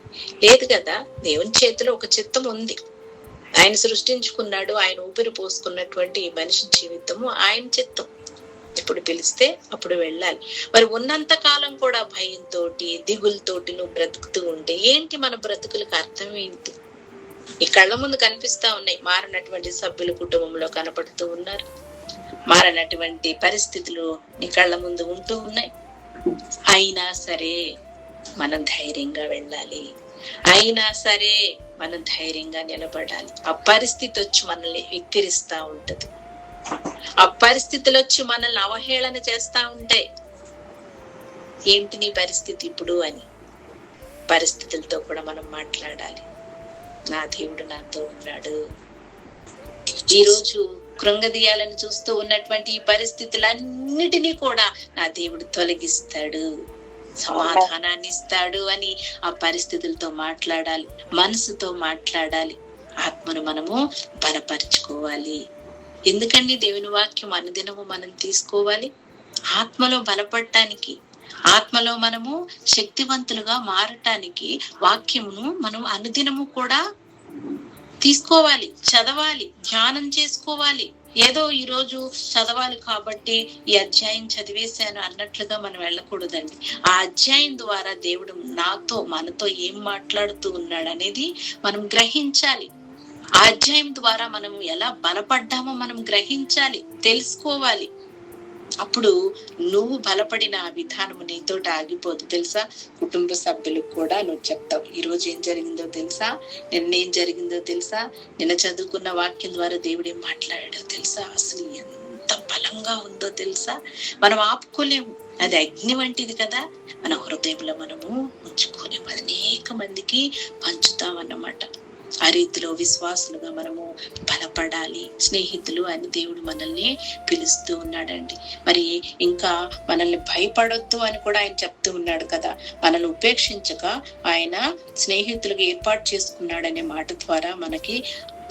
లేదు కదా. దేవుని చేతిలో ఒక చిత్తం ఉంది, ఆయన సృష్టించుకున్నాడు, ఆయన ఊపిరి పోసుకున్నటువంటి ఈ మనిషి జీవితము ఆయన చిత్తం. ఇప్పుడు పిలిస్తే అప్పుడు వెళ్ళాలి. మరి ఉన్నంత కాలం కూడా భయంతో, దిగులతోటి నువ్వు బ్రతుకుతూ ఉంటే ఏంటి మన బ్రతుకులకు అర్థం ఏంటి? ఈ కళ్ళ ముందు కనిపిస్తా ఉన్నాయి, మారినటువంటి సభ్యులు కుటుంబంలో కనపడుతూ ఉన్నారు, మారినటువంటి పరిస్థితులు నీ కళ్ళ ముందు ఉంటూ ఉన్నాయి. అయినా సరే మనం ధైర్యంగా వెళ్ళాలి, అయినా సరే మనం ధైర్యంగా నిలబడాలి. ఆ పరిస్థితి వచ్చి మనల్ని వెక్కిరిస్తా ఉంటది, ఆ పరిస్థితులు వచ్చి మనల్ని అవహేళన చేస్తా ఉంటాయి. ఏంటి నీ పరిస్థితి ఇప్పుడు అని పరిస్థితులతో కూడా మనం మాట్లాడాలి. నా దేవుడు నాతో ఉన్నాడు. ఈ రోజు కృంగదీయాలని చూస్తూ ఉన్నటువంటి ఈ పరిస్థితులన్నిటినీ కూడా నా దేవుడు తొలగిస్తాడు, సమాధానాన్ని ఇస్తాడు అని ఆ పరిస్థితులతో మాట్లాడాలి, మనసుతో మాట్లాడాలి. ఆత్మను మనము బలపరుచుకోవాలి. ఎందుకండి దేవుని వాక్యం అనుదినము మనం తీసుకోవాలి? ఆత్మలో బలపడటానికి, ఆత్మలో మనము శక్తివంతులుగా మారటానికి వాక్యమును మనం అనుదినము కూడా తీసుకోవాలి, చదవాలి, ధ్యానం చేసుకోవాలి. ఏదో ఈ రోజు చదవాలి కాబట్టి ఈ అధ్యాయం చదివేశాను అన్నట్లుగా మనం వెళ్ళకూడదండి. ఆ అధ్యాయం ద్వారా దేవుడు నాతో, మనతో ఏం మాట్లాడుతూ ఉన్నాడు అనేది మనం గ్రహించాలి. ఆ అధ్యాయం ద్వారా మనం ఎలా బలపడ్డామో మనం గ్రహించాలి, తెలుసుకోవాలి. అప్పుడు నువ్వు బలపడిన ఆ విధానము నీతోటి ఆగిపోదు. తెలుసా, కుటుంబ సభ్యులకు కూడా నువ్వు చెప్తావు, ఈ రోజు ఏం జరిగిందో తెలుసా, నిన్నేం జరిగిందో తెలుసా, నిన్న చదువుకున్న వాక్యం ద్వారా దేవుడు ఏం మాట్లాడాడో తెలుసా, అసలు ఎంత బలంగా ఉందో తెలుసా. మనం ఆపుకోలేము, అది అగ్ని వంటిది కదా. మన హృదయంలో మనము ఉంచుకోలేము, అనేక మందికి పంచుతామన్నమాట. ఆ రీతిలో విశ్వాసులుగా మనము బలపడాలి. స్నేహితులు అని దేవుడు మనల్ని పిలుస్తూ ఉన్నాడండి. మరి ఇంకా మనల్ని భయపడొద్దు అని కూడా ఆయన చెప్తూ ఉన్నాడు కదా. మనల్ని ఉపేక్షించక ఆయన స్నేహితులుగా ఏర్పాటు చేసుకున్నాడనే మాట ద్వారా మనకి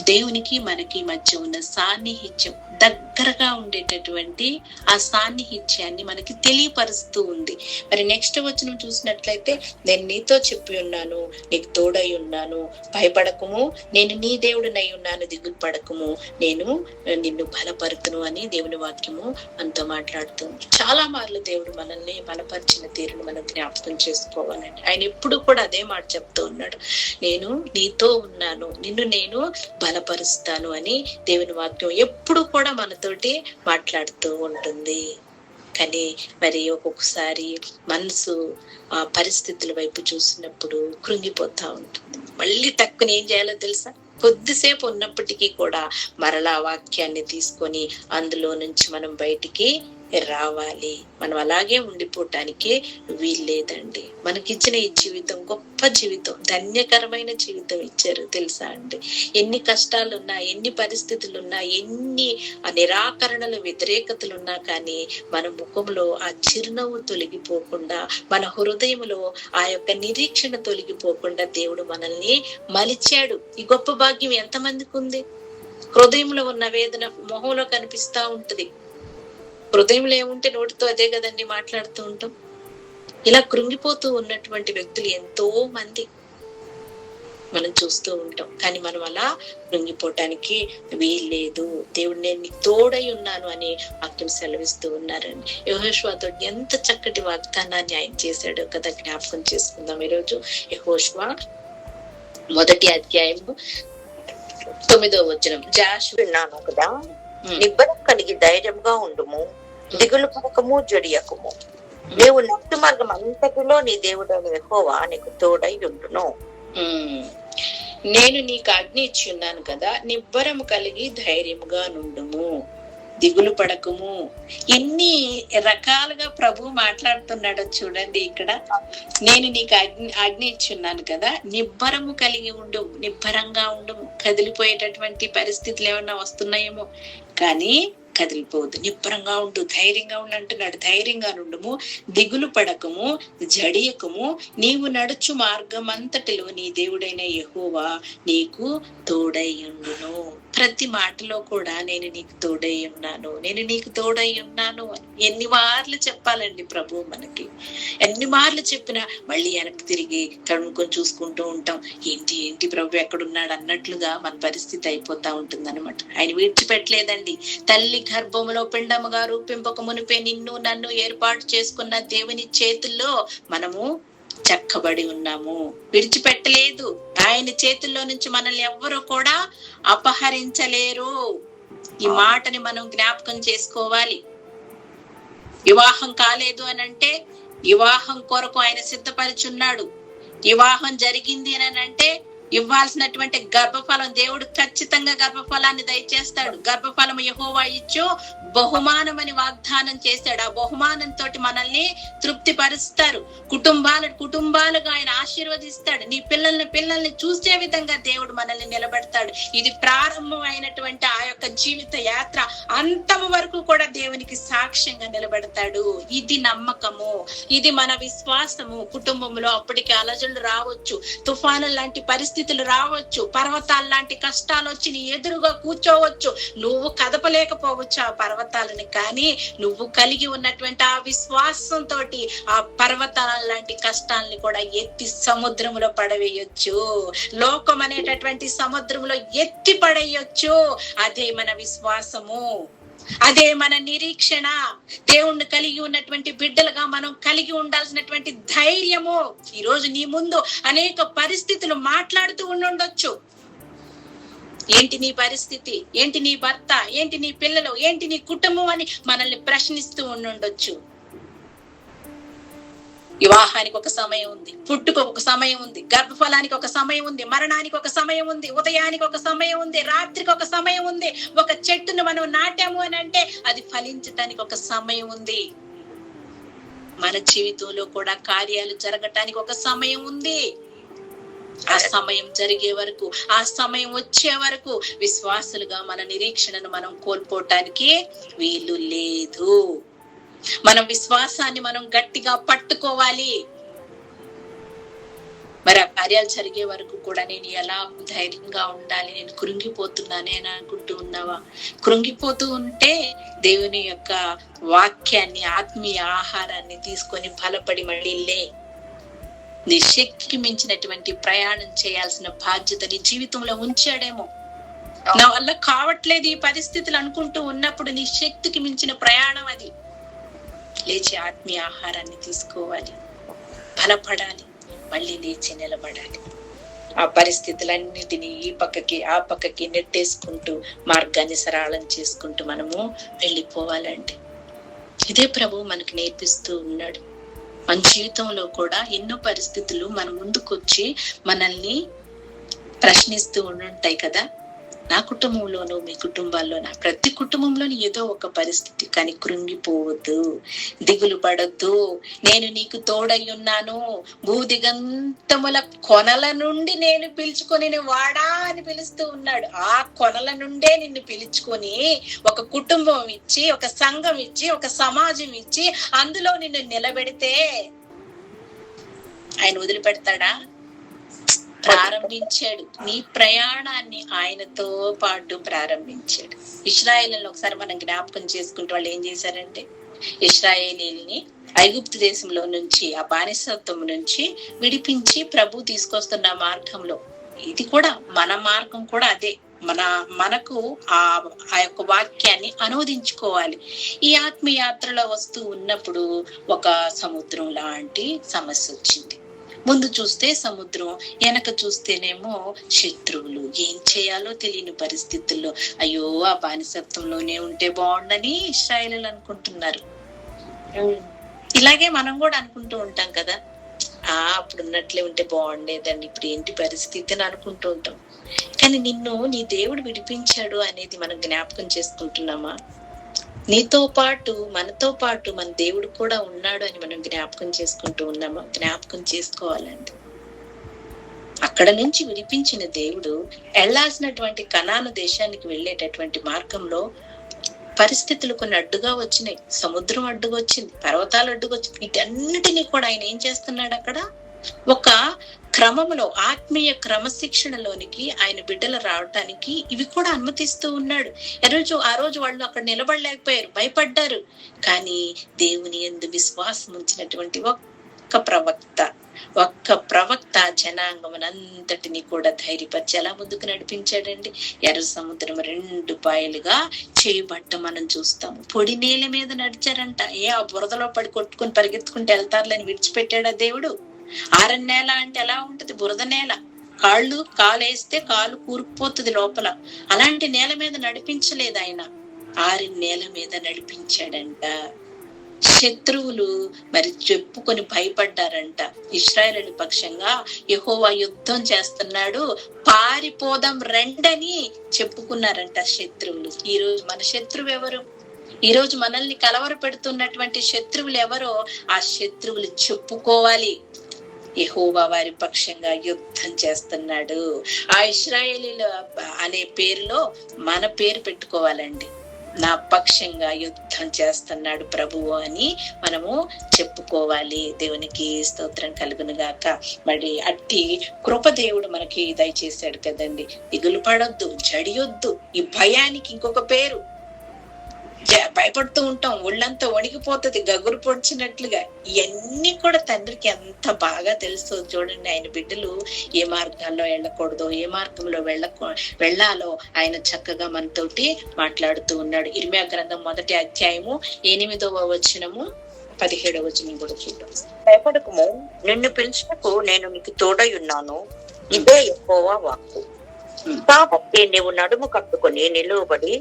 దేవునికి మనకి మధ్య ఉన్న సాన్నిహిత్యం, దగ్గరగా ఉండేటటువంటి ఆ సాన్నిహిత్యాన్ని మనకి తెలియపరుస్తూ ఉంది. మరి నెక్స్ట్ వచనం చూసినట్లయితే, నేను నీతో చెప్పి ఉన్నాను, నీకు తోడై ఉన్నాను, భయపడకము, నేను నీ దేవుడినై ఉన్నాను, దిగులు పడకము, నేను నిన్ను బలపరుతును అని దేవుని వాక్యము మనతో మాట్లాడుతుంది. చాలా మార్లు దేవుడు మనల్ని బలపరిచిన తీరును మనం జ్ఞాపకం చేసుకోవాలండి. ఆయన ఎప్పుడు కూడా అదే మాట చెప్తూ ఉన్నాడు, నేను నీతో ఉన్నాను, నిన్ను నేను బలపరుస్తాను అని దేవుని వాక్యం ఎప్పుడు కూడా మనతోటి మాట్లాడుతూ ఉంటుంది. కానీ మరి ఒక్కొక్కసారి మనసు ఆ పరిస్థితుల వైపు చూసినప్పుడు కృంగిపోతా ఉంటుంది. మళ్ళీ తక్కువ ఏం చేయాలో తెలుసా, కొద్దిసేపు ఉన్నప్పటికీ కూడా మరలా వాక్యాన్ని తీసుకొని అందులో నుంచి మనం బయటికి రావాలి. మనం అలాగే ఉండిపోవటానికి వీల్లేదండి. మనకిచ్చిన ఈ జీవితం గొప్ప జీవితం, ధన్యకరమైన జీవితం ఇచ్చారు తెలుసా అండి. ఎన్ని కష్టాలున్నా, ఎన్ని పరిస్థితులున్నా, ఎన్ని నిరాకరణలు, వ్యతిరేకతలున్నా కానీ మన ముఖంలో ఆ చిరునవ్వు తొలగిపోకుండా, మన హృదయంలో ఆ యొక్క నిరీక్షణ తొలగిపోకుండా దేవుడు మనల్ని మలిచాడు. ఈ గొప్ప భాగ్యం ఎంతమందికి ఉంది? హృదయంలో ఉన్న వేదన మొహంలో కనిపిస్తా ఉంటది. హృదయంలో ఏముంటే నోటితో అదే కదండి మాట్లాడుతూ ఉంటాం. ఇలా కృంగిపోతూ ఉన్నటువంటి వ్యక్తులు ఎంతో మంది మనం చూస్తూ ఉంటాం. కానీ మనం అలా కృంగిపోవటానికి వీల్లేదు. దేవుడు నేను నీకు తోడై ఉన్నాను అని వాక్యం సెలవిస్తూ ఉన్నారండి. యెహోషువతో ఎంత చక్కటి వాగ్దానాన్ని ఆయన చేశాడో కదా జ్ఞాపకం చేసుకుందాం ఈరోజు. యెహోషువ 1వ అధ్యాయము 9వ వచనం. విన్నాను కదా, నిబ్బరం కలిగి ధైర్యంగా ఉండుము, దిగులు పడకము, జడియకము. నీవు నట్టు మార్గం అంతటిలో నీ దేవుడైన యెహోవా నీకు తోడై ఉండును. నేను నీకు ఆజ్ఞ ఇచ్చి ఉన్నాను కదా, నిబ్బరము కలిగి ధైర్యముగా నుండుము, దిగులు పడకము. ఎన్ని రకాలుగా ప్రభు మాట్లాడుతున్నాడో చూడండి ఇక్కడ. నేను నీకు ఆజ్ఞ ఇచ్చి ఉన్నాను కదా, నిబ్బరము కలిగి ఉండు, నిబ్బరంగా ఉండు. కదిలిపోయేటటువంటి పరిస్థితులు ఏమన్నా వస్తున్నాయేమో కానీ కదిలిపోవద్దు, నిబ్బరంగా ఉండు, ధైర్యంగా ఉండు అంటున్నాడు. ధైర్యంగా నుండుము, దిగులు పడకము, జడియకము. నీవు నడుచు మార్గం అంతటిలో నీ దేవుడైన యెహోవా నీకు తోడై ఉండును. ప్రతి మాటలో కూడా నేను నీకు తోడై ఉన్నాను, నేను నీకు తోడై ఉన్నాను అని ఎన్ని మార్లు చెప్పాలండి ప్రభు మనకి. ఎన్ని మార్లు చెప్పినా మళ్ళీ వెనక్కి తిరిగి కనుక్కొని చూసుకుంటూ ఉంటాం. ఏంటి ప్రభు ఎక్కడున్నాడు అన్నట్లుగా మన పరిస్థితి అయిపోతా ఉంటుంది అనమాట. ఆయన విడిచిపెట్టలేదండి. తల్లి గర్భములో పిండముగా రూపింపక మునిపే నిన్ను నన్ను ఏర్పాటు చేసుకున్న దేవుని చేతుల్లో మనము చెక్కబడి ఉన్నాము. విడిచిపెట్టలేదు. ఆయన చేతుల్లో నుంచి మనల్ని ఎవ్వరూ కూడా అపహరించలేరు. ఈ మాటని మనం జ్ఞాపకం చేసుకోవాలి. వివాహం కాలేదు అని అంటే వివాహం కొరకు ఆయన సిద్ధపరిచున్నాడు. వివాహం జరిగింది అని అంటే ఇవ్వాల్సినటువంటి గర్భఫలం దేవుడు ఖచ్చితంగా గర్భఫలాన్ని దయచేస్తాడు. గర్భఫలం యెహోవా ఇచ్చు బహుమానం వాగ్దానం చేశాడు. ఆ బహుమానంతో మనల్ని తృప్తి పరుస్తారు. కుటుంబాలుగా ఆయన ఆశీర్వదిస్తాడు. నీ పిల్లల్ని చూసే విధంగా దేవుడు మనల్ని నిలబెడతాడు. ఇది ప్రారంభమైనటువంటి ఆ యొక్క జీవిత యాత్ర అంతము వరకు కూడా దేవునికి సాక్ష్యంగా నిలబెడతాడు. ఇది నమ్మకము, ఇది మన విశ్వాసము. కుటుంబంలో అప్పటికి అలజడులు రావచ్చు, తుఫాను లాంటి పరిస్థితులు రావచ్చు, పర్వతాల లాంటి కష్టాలు వచ్చి నీ ఎదురుగా కూర్చోవచ్చు. నువ్వు కదపలేకపోవచ్చు ఆ పర్వతాలని, కానీ నువ్వు కలిగి ఉన్నటువంటి ఆ విశ్వాసంతో ఆ పర్వతాల లాంటి కష్టాలని కూడా ఎత్తి సముద్రంలో పడవేయొచ్చు. లోకం అనేటటువంటి సముద్రంలో ఎత్తి పడేయొచ్చు. అదే మన విశ్వాసము, అదే మన నిరీక్షణ. దేవుణ్ణి కలిగి ఉన్నటువంటి బిడ్డలుగా మనం కలిగి ఉండాల్సినటువంటి ధైర్యము. ఈ రోజు నీ ముందు అనేక పరిస్థితులు మాట్లాడుతూ ఉండొచ్చు. ఏంటి నీ పరిస్థితి, ఏంటి నీ భర్త, ఏంటి నీ పిల్లలు, ఏంటి నీ కుటుంబం అని మనల్ని ప్రశ్నిస్తూ ఉండొచ్చు. వివాహానికి ఒక సమయం ఉంది, పుట్టుకు ఒక సమయం ఉంది, గర్భఫలానికి ఒక సమయం ఉంది, మరణానికి ఒక సమయం ఉంది, ఉదయానికి ఒక సమయం ఉంది, రాత్రికి ఒక సమయం ఉంది. ఒక చెట్టును మనం నాటాము అని అంటే అది ఫలించటానికి ఒక సమయం ఉంది. మన జీవితంలో కూడా కార్యాలు జరగటానికి ఒక సమయం ఉంది. ఆ సమయం జరిగే వరకు, ఆ సమయం వచ్చే వరకు విశ్వాసులుగా మన నిరీక్షణను మనం కోల్పోవటానికి వీలు లేదు. మనం విశ్వాసాన్ని మనం గట్టిగా పట్టుకోవాలి. మరి ఆ కార్యాలు జరిగే వరకు కూడా నేను ఎలా ధైర్యంగా ఉండాలి? నేను కృంగిపోతున్నానే అని అనుకుంటూ ఉన్నావా? కృంగిపోతూ ఉంటే దేవుని యొక్క వాక్యాన్ని, ఆత్మీయ ఆహారాన్ని తీసుకొని బలపడి మళ్ళీ లే. నీ శక్తికి మించినటువంటి ప్రయాణం చేయాల్సిన బాధ్యత నీ జీవితంలో ఉంచాడేమో. నా వల్ల కావట్లేదు ఈ పరిస్థితులు అనుకుంటూ ఉన్నప్పుడు నీ శక్తికి మించిన ప్రయాణం అది. లేచి ఆత్మీయ ఆహారాన్ని తీసుకోవాలి, బలపడాలి, మళ్ళీ లేచి నిలబడాలి. ఆ పరిస్థితులన్నిటినీ ఈ పక్కకి ఆ పక్కకి నెట్టేసుకుంటూ మార్గాన్ని సరళం చేసుకుంటూ మనము వెళ్ళిపోవాలండి. ఇదే ప్రభు మనకు నేర్పిస్తూ ఉన్నాడు. మన జీవితంలో కూడా ఎన్నో పరిస్థితులు మన ముందుకొచ్చి మనల్ని ప్రశ్నిస్తూ ఉంటాయి కదా. నా కుటుంబంలోనూ మీ కుటుంబాల్లోనూ ప్రతి కుటుంబంలోని ఏదో ఒక పరిస్థితి, కానీ కృంగిపోవద్దు, దిగులు పడద్దు. నేను నీకు తోడై ఉన్నాను, భూదిగంతముల కొనల నుండి నేను పిలుచుకొని వాడా అని పిలుస్తూ ఉన్నాడు. ఆ కొనల నుండే నిన్ను పిలుచుకొని ఒక కుటుంబం ఇచ్చి, ఒక సంఘం ఇచ్చి, ఒక సమాజం ఇచ్చి అందులో నిన్ను నిలబెడితే ఆయన వదిలిపెడతాడా? ప్రారంభించాడు. నీ ప్రయాణాన్ని ఆయనతో పాటు ప్రారంభించాడు. ఇశ్రాయేలుని ఒకసారి మనం జ్ఞాపకం చేసుకుంటే వాళ్ళు ఏం చేశారంటే, ఇశ్రాయేలీల్ని ఐగుప్తు దేశంలో నుంచి, ఆ బానిసత్వం నుంచి విడిపించి ప్రభు తీసుకొస్తున్న మార్గంలో, ఇది కూడా మన మార్గం కూడా అదే. మనకు ఆ యొక్క వాక్యాన్ని అనువదించుకోవాలి. ఈ ఆత్మయాత్రలో వస్తూ ఉన్నప్పుడు ఒక సముద్రం లాంటి సమస్య వచ్చింది. ముందు చూస్తే సముద్రం, వెనక చూస్తేనేమో శత్రువులు. ఏం చేయాలో తెలియని పరిస్థితుల్లో అయ్యో ఆ బానిసత్వంలోనే ఉంటే బాగుండని ఇశ్రాయేలీయులు అనుకుంటున్నారు. ఇలాగే మనం కూడా అనుకుంటూ ఉంటాం కదా, అప్పుడు ఉన్నట్లే ఉంటే బాగుండేదండి, ఇప్పుడు ఏంటి పరిస్థితి అని అనుకుంటూ ఉంటాం. కానీ నిన్ను నీ దేవుడు విడిపించాడు అనేది మనం జ్ఞాపకం చేసుకుంటున్నామా? నీతో పాటు, మనతో పాటు మన దేవుడు కూడా ఉన్నాడు అని మనం జ్ఞాపకం చేసుకుంటూ ఉన్నామా? జ్ఞాపకం చేసుకోవాలండి. అక్కడ నుంచి విడిపించిన దేవుడు వెళ్లాల్సినటువంటి కనాను దేశానికి వెళ్ళేటటువంటి మార్గంలో పరిస్థితులు కొన్ని అడ్డుగా వచ్చినాయి. సముద్రం అడ్డుగా వచ్చింది, పర్వతాలు అడ్డుగా వచ్చింది. వీటన్నిటినీ కూడా ఆయన ఏం చేస్తున్నాడు? అక్కడ ఒక క్రమంలో, ఆత్మీయ క్రమశిక్షణలోనికి ఆయన బిడ్డలు రావటానికి ఇవి కూడా అనుమతిస్తూ ఉన్నాడు. ఆ రోజు వాళ్ళు అక్కడ నిలబడలేకపోయారు, భయపడ్డారు. కానీ దేవుని యందు విశ్వాసం ఉంచినటువంటి ఒక్క ప్రవక్త జనాంగమునంతటిని కూడా ధైర్యపరిచి ఎలా ముందుకు నడిపించాడండి. ఎర్ర సముద్రం 2 పాయలుగా చేయబట్ట మనం చూస్తాము. పొడి నేల మీద నడిచారంట. ఆ బురదలో పడి కొట్టుకుని పరిగెత్తుకుంటూ వెళ్తారులని విడిచిపెట్టాడా దేవుడు? ఆరని నేల అంటే ఎలా ఉంటది? బురద నేల. కాలు వేస్తే కాలు కూరుకుపోతుంది లోపల. అలాంటి నేల మీద నడిపించలేదు ఆయన, ఆరిన నేల మీద నడిపించాడంట. శత్రువులు మరి చెప్పుకొని భయపడ్డారంట. ఇశ్రాయేలు పక్షంగా యెహోవా యుద్ధం చేస్తున్నాడు, పారిపోదాం రెండని చెప్పుకున్నారంట శత్రువులు. ఈ రోజు మన శత్రువు ఎవరు? ఈ రోజు మనల్ని కలవర పెడుతున్నటువంటి శత్రువులు ఎవరో ఆ శత్రువులు చెప్పుకోవాలి, యెహోవా వారి పక్షంగా యుద్ధం చేస్తున్నాడు. ఆ ఇశ్రాయేలీల అనే పేరులో మన పేరు పెట్టుకోవాలండి. నా పక్షంగా యుద్ధం చేస్తున్నాడు ప్రభువు అని మనము చెప్పుకోవాలి. దేవునికి స్తోత్రం కలుగును గాక. మరి అట్టి కృప దేవుడు మనకి దయచేశాడు కదండి. దిగులు పడొద్దు, జడియొద్దు. ఈ భయానికి ఇంకొక పేరు. భయపడుతూ ఉంటాం, ఒళ్ళంతా వణికిపోతుంది గగురు పొడిచినట్లుగా. ఇవన్నీ కూడా తండ్రికి ఎంత బాగా తెలుసు. చూడండి, ఆయన బిడ్డలు ఏ మార్గాల్లో వెళ్ళకూడదో, ఏ మార్గంలో వెళ్ళాలో ఆయన చక్కగా మనతోటి మాట్లాడుతూ ఉన్నాడు. ఇర్మియా గ్రంథం 1వ అధ్యాయము 8వ వచనము 17వ వచనం కూడా చూద్దాం. భయపడకము, నిన్ను పిలిచినకు నేను నీకు తోడై ఉన్నాను, ఇదే యెహోవా వాక్కు. కాబట్టి నీవు నడుము కట్టుకొని నిలువబడి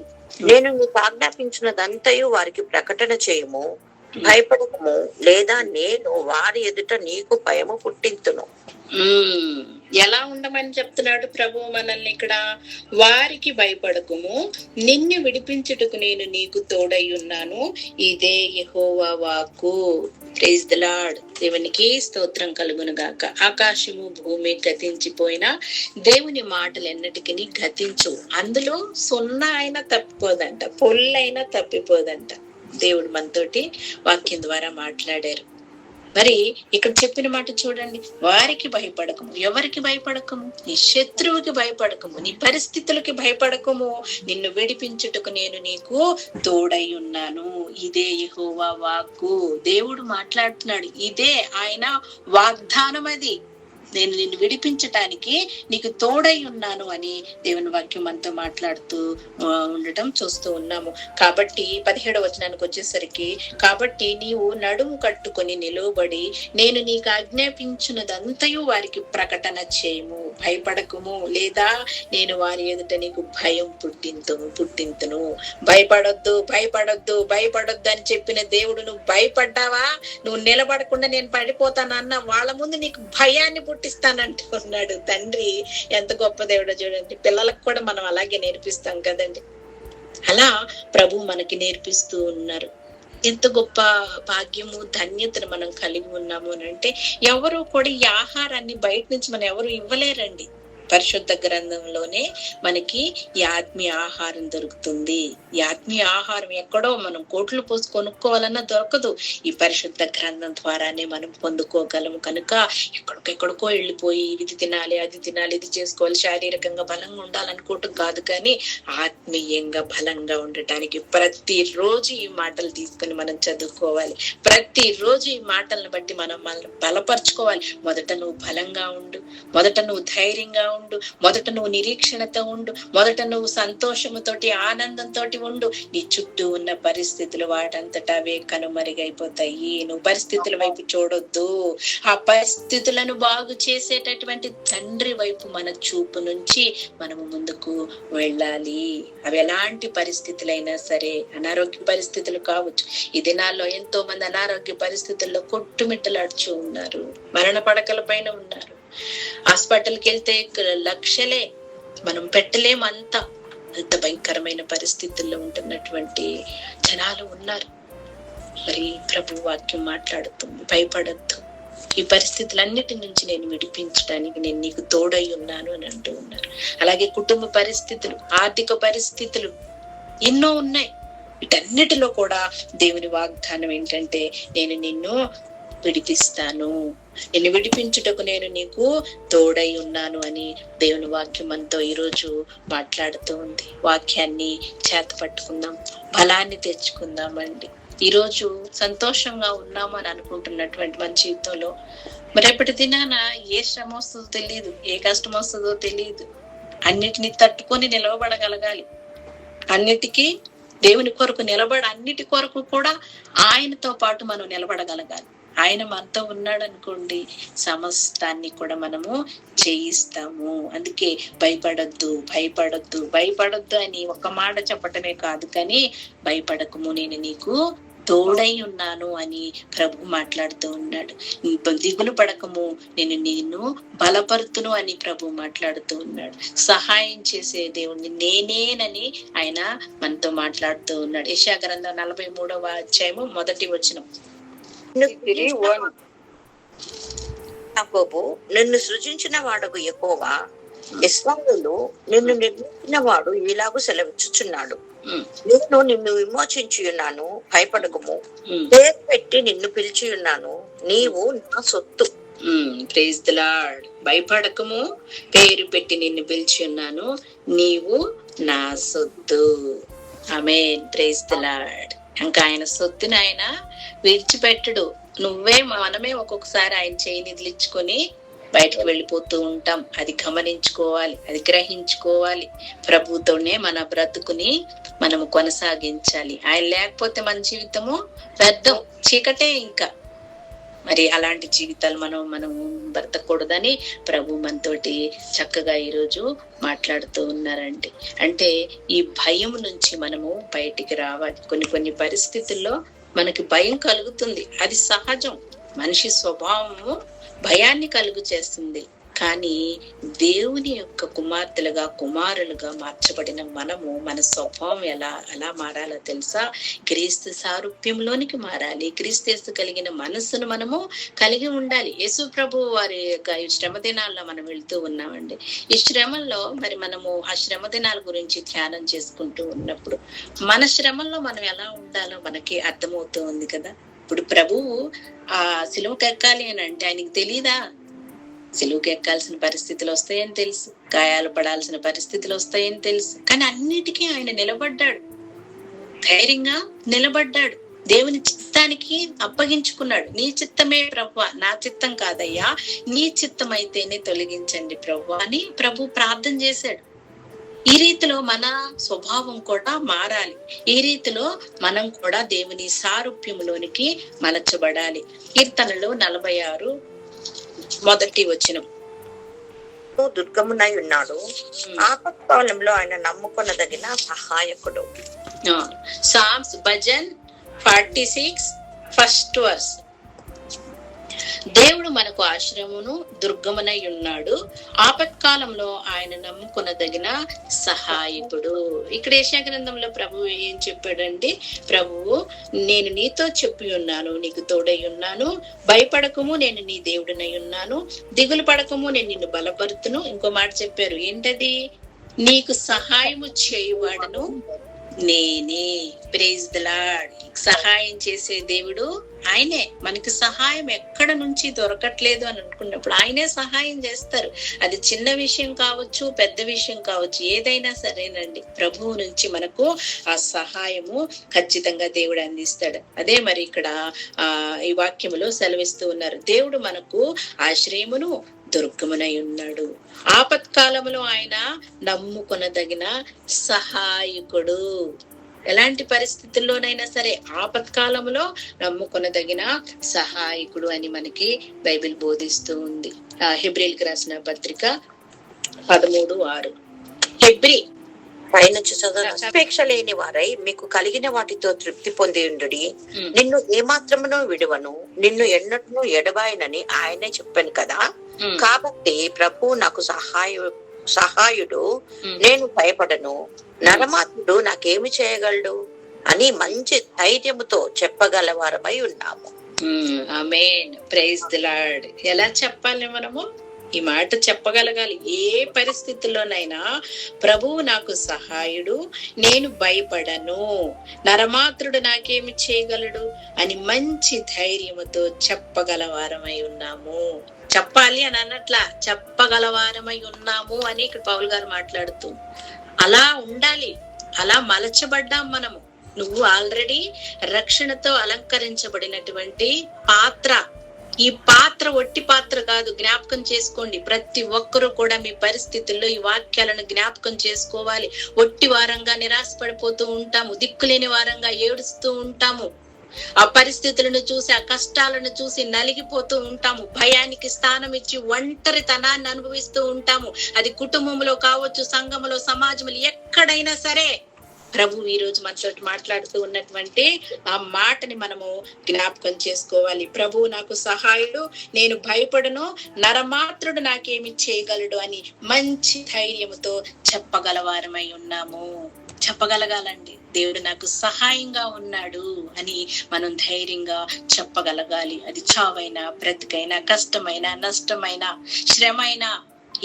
నేను నీకు ఆజ్ఞాపించినదంతయు వారికి ప్రకటన చేయము. భయపడకము, లేదా నేను వారి ఎదుట నీకు భయము పుట్టింతును. ఎలా ఉండమని చెప్తున్నాడు ప్రభు మనల్ని ఇక్కడ? వారికి భయపడకుము, నిన్ను విడిపించుటకు నేను నీకు తోడై ఉన్నాను, ఇదే యెహోవా వాక్కు. Praise the lord. దేవునికి స్తోత్రం కలుగును గాక. ఆకాశము భూమి గతించిపోయినా దేవుని మాటలు ఎన్నటికీ గతించు. అందులో సున్నా అయినా తప్పిపోదంట, పొల్లైనా తప్పిపోదంట. దేవుడు మనతోటి వాక్యం ద్వారా మాట్లాడారు. మరి ఇక్కడ చెప్పిన మాట చూడండి, వారికి భయపడకము. ఎవరికి భయపడకము? నీ శత్రువుకి భయపడకము, నీ పరిస్థితులకి భయపడకము. నిన్ను విడిపించుటకు నేను నీకు తోడై ఉన్నాను, ఇదే యెహోవా వాక్కు. దేవుడు మాట్లాడుతున్నాడు, ఇదే ఆయన వాగ్దానం. అది నేను నిన్ను విడిపించటానికి నీకు తోడై ఉన్నాను అని దేవుని వాక్యం మనతో మాట్లాడుతూ ఉండటం చూస్తూ ఉన్నాము. కాబట్టి 17వ వచనానికి వచ్చేసరికి, కాబట్టి నీవు నడుము కట్టుకొని నిలువబడి నేను నీకు ఆజ్ఞాపించినదంతయు వారికి ప్రకటన చేయము. భయపడకుము, లేదా నేను వారి ఎదుట నీకు భయం పుట్టింతును. భయపడొద్దు, భయపడొద్దు, భయపడొద్దు అని చెప్పిన దేవుడు నువ్వు భయపడ్డావా? నువ్వు నిలబడకుండా నేను పడిపోతానన్న వాళ్ళ ముందు నీకు భయాన్ని పుట్టిస్తానంటూ ఉన్నాడు. తండ్రి ఎంత గొప్ప దేవుడో చూడండి. పిల్లలకు కూడా మనం అలాగే నేర్పిస్తాం కదండి. అలా ప్రభు మనకి నేర్పిస్తూ ఉన్నారు. ఎంత గొప్ప భాగ్యము, ధన్యతను మనం కలిగి ఉన్నాము అని అంటే, ఎవరు కూడా ఈ ఆహారాన్ని బయట నుంచి మనం ఎవరు ఇవ్వలేరండి. పరిశుద్ధ గ్రంథంలోనే మనకి ఈ ఆత్మీయ ఆహారం దొరుకుతుంది. ఈ ఆత్మీయ ఆహారం ఎక్కడో మనం కోట్లు పోసి కొనుక్కోవాలన్నా దొరకదు. ఈ పరిశుద్ధ గ్రంథం ద్వారానే మనం పొందుకోగలము. కనుక ఎక్కడికెక్కడికో వెళ్ళిపోయి ఇది తినాలి, అది తినాలి, ఇది చేసుకోవాలి, శారీరకంగా బలంగా ఉండాలనుకోవటం కాదు, కానీ ఆత్మీయంగా బలంగా ఉండటానికి ప్రతిరోజు ఈ మాటలు తీసుకొని మనం చదువుకోవాలి. ప్రతిరోజు ఈ మాటలను బట్టి మనం బలపరుచుకోవాలి. మొదట నువ్వు బలంగా ఉండు, మొదట నువ్వు ధైర్యంగా ఉండు, మొదట నువ్వు నిరీక్షణతో ఉండు, మొదట నువ్వు సంతోషముతోటి ఆనందంతో ఉండు. నీ చుట్టూ ఉన్న పరిస్థితులు వాటంతటా అవే కనుమరుగైపోతాయి. నువ్వు పరిస్థితుల వైపు చూడొద్దు. ఆ పరిస్థితులను బాగు చేసేటటువంటి తండ్రి వైపు మన చూపు నుంచి మనము ముందుకు వెళ్ళాలి. అవి ఎలాంటి పరిస్థితులైనా సరే, అనారోగ్య పరిస్థితులు కావచ్చు. ఈ దినాల్లో ఎంతో మంది అనారోగ్య పరిస్థితుల్లో కొట్టుమిట్టలాడుచూ ఉన్నారు, మరణ పడకల పైన ఉన్నారు. హాస్పిటల్కి వెళ్తే లక్షలే మనం పెట్టలేము. అంత భయంకరమైన పరిస్థితుల్లో ఉంటున్నటువంటి జనాలు ఉన్నారు. మరి ప్రభు వాక్యం మాట్లాడుతుంది, భయపడద్దు, ఈ పరిస్థితులన్నిటి నుంచి నేను విడిపించడానికి నేను నీకు తోడై ఉన్నాను అని అంటూ ఉన్నారు. అలాగే కుటుంబ పరిస్థితులు, ఆర్థిక పరిస్థితులు ఎన్నో ఉన్నాయి. వీటన్నిటిలో కూడా దేవుని వాగ్దానం ఏంటంటే, నేను నిన్ను విడిపిస్తాను, నిన్ను విడిపించుటకు నేను నీకు తోడై ఉన్నాను అని దేవుని వాక్యం మనతో ఈరోజు మాట్లాడుతూ ఉంది. వాక్యాన్ని చేత పట్టుకుందాం, బలాన్ని తెచ్చుకుందామండి. ఈరోజు సంతోషంగా ఉన్నామని అనుకుంటున్నటువంటి మన జీవితంలో రేపటి దినాన ఏ శ్రమ వస్తుందో తెలియదు, ఏ కష్టం వస్తుందో తెలియదు. అన్నిటిని తట్టుకొని నిలవబడగలగాలి. అన్నిటికీ దేవుని కొరకు అన్నిటి కొరకు కూడా ఆయనతో పాటు మనం నిలబడగలగాలి. ఆయన మనతో ఉన్నాడు అనుకోండి, సమస్తాన్ని కూడా మనము చేయిస్తాము. అందుకే భయపడొద్దు, భయపడొద్దు, భయపడొద్దు అని ఒక మాట చెప్పటమే కాదు, కానీ భయపడకము, నేను నీకు తోడై ఉన్నాను అని ప్రభు మాట్లాడుతూ ఉన్నాడు. దిగులు పడకము, నేను నిన్ను బలపరుతును అని ప్రభు మాట్లాడుతూ ఉన్నాడు. సహాయం చేసే దేవుణ్ణి నేనేనని ఆయన మనతో మాట్లాడుతూ ఉన్నాడు. యెషయా గ్రంథం 43వ అధ్యాయము 1వ వచనం. యాకోబు, నిన్ను సృజించిన వాడకు యెహోవా, ఇశ్రాయేలు నిన్ను నిర్మించిన వాడు ఇలాగూ సెలవిచ్చుచున్నాడు, నేను నిన్ను విమోచించి ఉన్నాను, భయపడకము, పేరు పెట్టి నిన్ను పిలిచి ఉన్నాను, నీవు నా సొత్తు. Praise the Lord. భయపడకము, పేరు పెట్టి నిన్ను పిలిచి ఉన్నాను, నీవు నా సొత్తు. ఆమేన్. Praise the Lord. ఇంకా ఆయన సొత్తుని ఆయన విడిచిపెట్టడు. మనమే ఒక్కొక్కసారి ఆయన చేయి నిధులిచ్చుకొని బయటకు వెళ్ళిపోతూ ఉంటాం. అది గమనించుకోవాలి, అది గ్రహించుకోవాలి. ప్రభుతోనే మన బ్రతుకుని మనము కొనసాగించాలి. ఆయన లేకపోతే మన జీవితము వ్యర్థం, చీకటే. ఇంకా మరి అలాంటి జీవితాలు మనం బ్రతకూడదని ప్రభు మనతోటి చక్కగా ఈరోజు మాట్లాడుతూ ఉన్నారండి. అంటే ఈ భయం నుంచి మనము బయటికి రావాలి. కొన్ని పరిస్థితుల్లో మనకి భయం కలుగుతుంది, అది సహజం. మనిషి స్వభావము భయాన్ని కలుగు చేస్తుంది. కానీ దేవుని యొక్క కుమార్తెలుగా, కుమారులుగా మార్చబడిన మనము మన స్వభావం ఎలా మారాలో తెలుసా? క్రీస్తు సారూప్యంలోనికి మారాలి. క్రీస్తు కలిగిన మనస్సును మనము కలిగి ఉండాలి. యేసు ప్రభు వారి యొక్క ఈ శ్రమ దినాల్లో మనం వెళ్తూ ఉన్నామండి. ఈ శ్రమల్లో మరి మనము ఆ శ్రమ దినాల గురించి ధ్యానం చేసుకుంటూ ఉన్నప్పుడు మన శ్రమల్లో మనం ఎలా ఉండాలో మనకి అర్థమవుతూ ఉంది కదా. ఇప్పుడు ప్రభువు ఆ సిలువకు ఎక్కాలి అని అంటే ఆయనకి తెలీదా? సిలువకు ఎక్కాల్సిన పరిస్థితులు వస్తాయని తెలుసు, గాయాలు పడాల్సిన పరిస్థితులు వస్తాయని తెలుసు. కానీ అన్నిటికీ ఆయన నిలబడ్డాడు, ధైర్యంగా నిలబడ్డాడు. దేవుని చిత్తానికి అప్పగించుకున్నాడు. నీ చిత్తమే ప్రభువా, నా చిత్తం కాదయ్యా, నీ చిత్తం అయితేనే తొలగించండి ప్రభువా అని ప్రభు ప్రార్థన చేశాడు. ఈ రీతిలో మన స్వభావం కూడా మారాలి. ఈ రీతిలో మనం కూడా దేవుని సారూప్యములోనికి మలచబడాలి. కీర్తనలు 46 1వ వచనం. దుర్గమునై ఉన్నాడు, ఆపత్కాలంలో ఆయన నమ్ముకొనదగిన సహాయకుడు. సామ్స్ భజన్ 46 1st verse. దేవుడు మనకు ఆశ్రయమును దుర్గమునై ఉన్నాడు, ఆపత్కాలంలో ఆయన నమ్ముకొనదగిన సహాయకుడు. ఇక్కడ యెషయా గ్రంథంలో ప్రభువు ఏం చెప్పాడండి? ప్రభువు, నేను నీతో చెప్పి ఉన్నాను, నీకు తోడై ఉన్నాను, భయపడకము, నేను నీ దేవుడినై ఉన్నాను, దిగులు పడకము, నేను నిన్ను బలపరుతును. ఇంకో మాట చెప్పారు, ఏంటది? నీకు సహాయము చేయువాడను నేనే. Praise the lord. సహాయం చేసే దేవుడు ఆయనే. మనకి సహాయం ఎక్కడ నుంచి దొరకట్లేదు అని అనుకున్నప్పుడు ఆయనే సహాయం చేస్తారు. అది చిన్న విషయం కావచ్చు, పెద్ద విషయం కావచ్చు, ఏదైనా సరేనండి, ప్రభువు నుంచి మనకు ఆ సహాయము ఖచ్చితంగా దేవుడు అందిస్తాడు. అదే మరి ఇక్కడ ఈ వాక్యములో సెలవిస్తూ ఉన్నారు, దేవుడు మనకు ఆశ్రయమును దుర్గమునై ఉన్నాడు, ఆపత్కాలములో ఆయన నమ్ముకొనదగిన సహాయకుడు. ఎలాంటి పరిస్థితుల్లోనైనా సరే ఆపత్కాలంలో నమ్ముకొనదగిన సహాయకుడు అని మనకి బైబిల్ బోధిస్తూ ఉంది. హెబ్రీలకు రాసిన పత్రిక 13:6. హెబ్రీ పైనుంచి అపేక్ష లేని వారై మీకు కలిగిన వాటితో తృప్తి పొంది ఉండుడి, నిన్ను ఏమాత్రమునో విడువను, నిన్ను ఎన్నటూ ఎడబాయనని ఆయనే చెప్పాను కదా. కాబట్టి ప్రభు నాకు సహాయుడు, నేను భయపడను, నరమాత్రుడు నాకేమి చేయగలడు అని మంచి ధైర్యముతో చెప్పగలవారమై ఉన్నాము. ఆమేన్. Praise the Lord. ఎలా చెప్పాలి మనము? ఈ మాట చెప్పగలగాలి. ఏ పరిస్థితుల్లోనైనా ప్రభువు నాకు సహాయుడు, నేను భయపడను, నరమాత్రుడు నాకేమి చేయగలడు అని మంచి ధైర్యముతో చెప్పగలవారమై ఉన్నాము. చెప్పాలి అని అన్నట్లా, చెప్పగలవారమై ఉన్నాము అని ఇక్కడ పౌలు గారు మాట్లాడుతూ, అలా ఉండాలి. అలా మలచబడ్డాం మనము. నువ్వు ఆల్రెడీ రక్షణతో అలంకరించబడినటువంటి పాత్ర. ఈ పాత్ర ఒట్టి పాత్ర కాదు, జ్ఞాపకం చేసుకోండి. ప్రతి ఒక్కరూ కూడా మీ పరిస్థితుల్లో ఈ వాక్యాలను జ్ఞాపకం చేసుకోవాలి. ఒట్టి వారంగా నిరాశపడిపోతూ ఉంటాము, దిక్కులేని వారంగా ఏడుస్తూ ఉంటాము, ఆ పరిస్థితులను చూసి, ఆ కష్టాలను చూసి నలిగిపోతూ ఉంటాము, భయానికి స్థానం ఇచ్చి ఒంటరితనాన్ని అనుభవిస్తూ ఉంటాము. అది కుటుంబంలో కావచ్చు, సంఘంలో, సమాజంలో, ఎక్కడైనా సరే. ప్రభు ఈ రోజు మనతో మాట్లాడుతూ ఉన్నటువంటి ఆ మాటని మనము జ్ఞాపకం చేసుకోవాలి. ప్రభువు నాకు సహాయుడు, నేను భయపడను, నరమాత్రుడు నాకేమి చేయగలడు అని మంచి ధైర్యముతో చెప్పగలవారమై ఉన్నాము. చెప్పగలగాలండి, దేవుడు నాకు సహాయంగా ఉన్నాడు అని మనం ధైర్యంగా చెప్పగలగాలి. అది చావైనా, బ్రతికైనా, కష్టమైనా, నష్టమైనా, శ్రమైనా,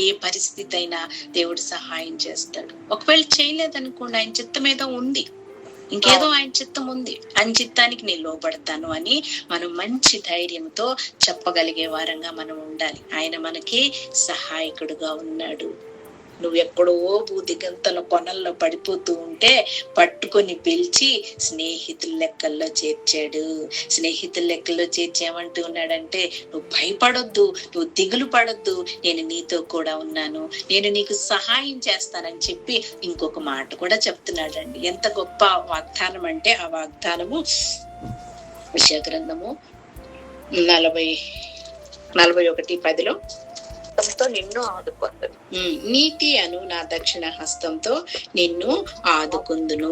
ఏ పరిస్థితి అయినా దేవుడు సహాయం చేస్తాడు. ఒకవేళ చేయలేదనుకోండి, ఆయన చిత్తం ఏదో ఉంది, ఇంకేదో ఆయన చిత్తం ఉంది, ఆయన చిత్తానికి నేను లోబడతాను అని మనం మంచి ధైర్యంతో చెప్పగలిగే వారంగా మనం ఉండాలి. ఆయన మనకి సహాయకుడుగా ఉన్నాడు. నువ్వెక్కడో భూదిగంతల కొనల్లో పడిపోతూ ఉంటే పట్టుకొని పిలిచి స్నేహితుల లెక్కల్లో చేర్చాడు. స్నేహితుల లెక్కల్లో చేర్చామంటూ ఉన్నాడంటే, నువ్వు భయపడొద్దు, నువ్వు దిగులు పడొద్దు, నేను నీతో కూడా ఉన్నాను, నేను నీకు సహాయం చేస్తానని చెప్పి ఇంకొక మాట కూడా చెప్తున్నాడండి. ఎంత గొప్ప వాగ్దానం అంటే ఆ వాగ్దానము యెషయా గ్రంథము 41:10 నిన్ను ఆదుకుందును, నీతి అను నా దక్షిణ హస్తంతో నిన్ను ఆదుకుందును.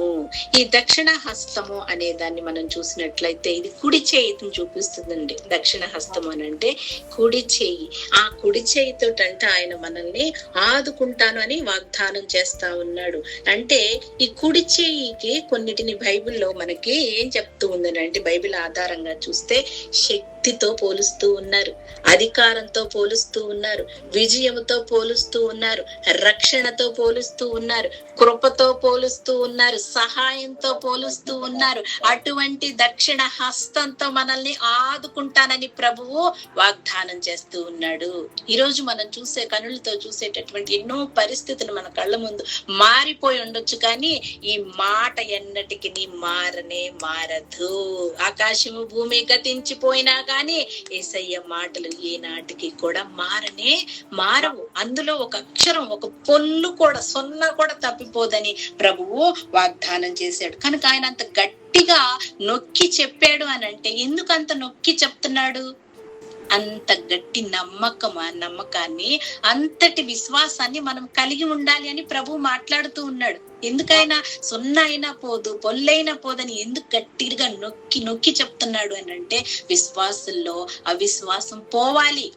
ఈ దక్షిణ హస్తము అనే దాన్ని మనం చూసినట్లయితే ఇది కుడి చేయిని చూపిస్తుందండి. దక్షిణ హస్తము అని అంటే కుడి చేయి. ఆ కుడి చేయితో అంటే ఆయన మనల్ని ఆదుకుంటాను అని వాగ్దానం చేస్తా ఉన్నాడు. అంటే ఈ కుడి చేయికి కొన్నిటిని బైబిల్లో మనకి ఏం చెప్తూ ఉందని అంటే, బైబిల్ ఆధారంగా చూస్తే శక్తితో పోలుస్తూ ఉన్నారు, అధికారంతో పోలుస్తూ ఉన్నారు, విజయముతో పోలుస్తూ ఉన్నారు, రక్షణతో పోలుస్తూ ఉన్నారు, కృపతో పోలుస్తూ ఉన్నారు, సహాయంతో పోలుస్తూ ఉన్నారు. అటువంటి దక్షిణ హస్తంతో మనల్ని ఆదుకుంటానని ప్రభువు వాగ్దానం చేస్తూ ఉన్నాడు. ఈ రోజు మనం చూసే కనులతో చూసేటటువంటి ఎన్నో పరిస్థితులు మన కళ్ళ ముందు మారిపోయి ఉండొచ్చు, కానీ ఈ మాట ఎన్నటికి మారనే మారదు. ఆకాశము భూమి గతించిపోయినా కానీ యేసయ్య మాటలు ఏనాటికి కూడా మారనే మారవు. అందులో ఒక అక్షరం, ఒక పొల్లు కూడా, సొన్న కూడా తప్పిపోదని ప్రభువు వాగ్దానం చేశాడు. కనుక ఆయన అంత గట్టిగా నొక్కి చెప్పాడు అని అంటే, ఎందుకంత నొక్కి చెప్తున్నాడు? అంత గట్టి నమ్మకాన్ని, అంతటి విశ్వాసాన్ని మనం కలిగి ఉండాలి అని ప్రభు మాట్లాడుతూ ఉన్నాడు. ఎందుకైనా సున్నా అయినా పోదు, పొల్లైనా పోదని ఎందుకు గట్టిగా నొక్కి నొక్కి చెప్తున్నాడు అని అంటే, విశ్వాసంలో అవిశ్వాసం పోవాలి,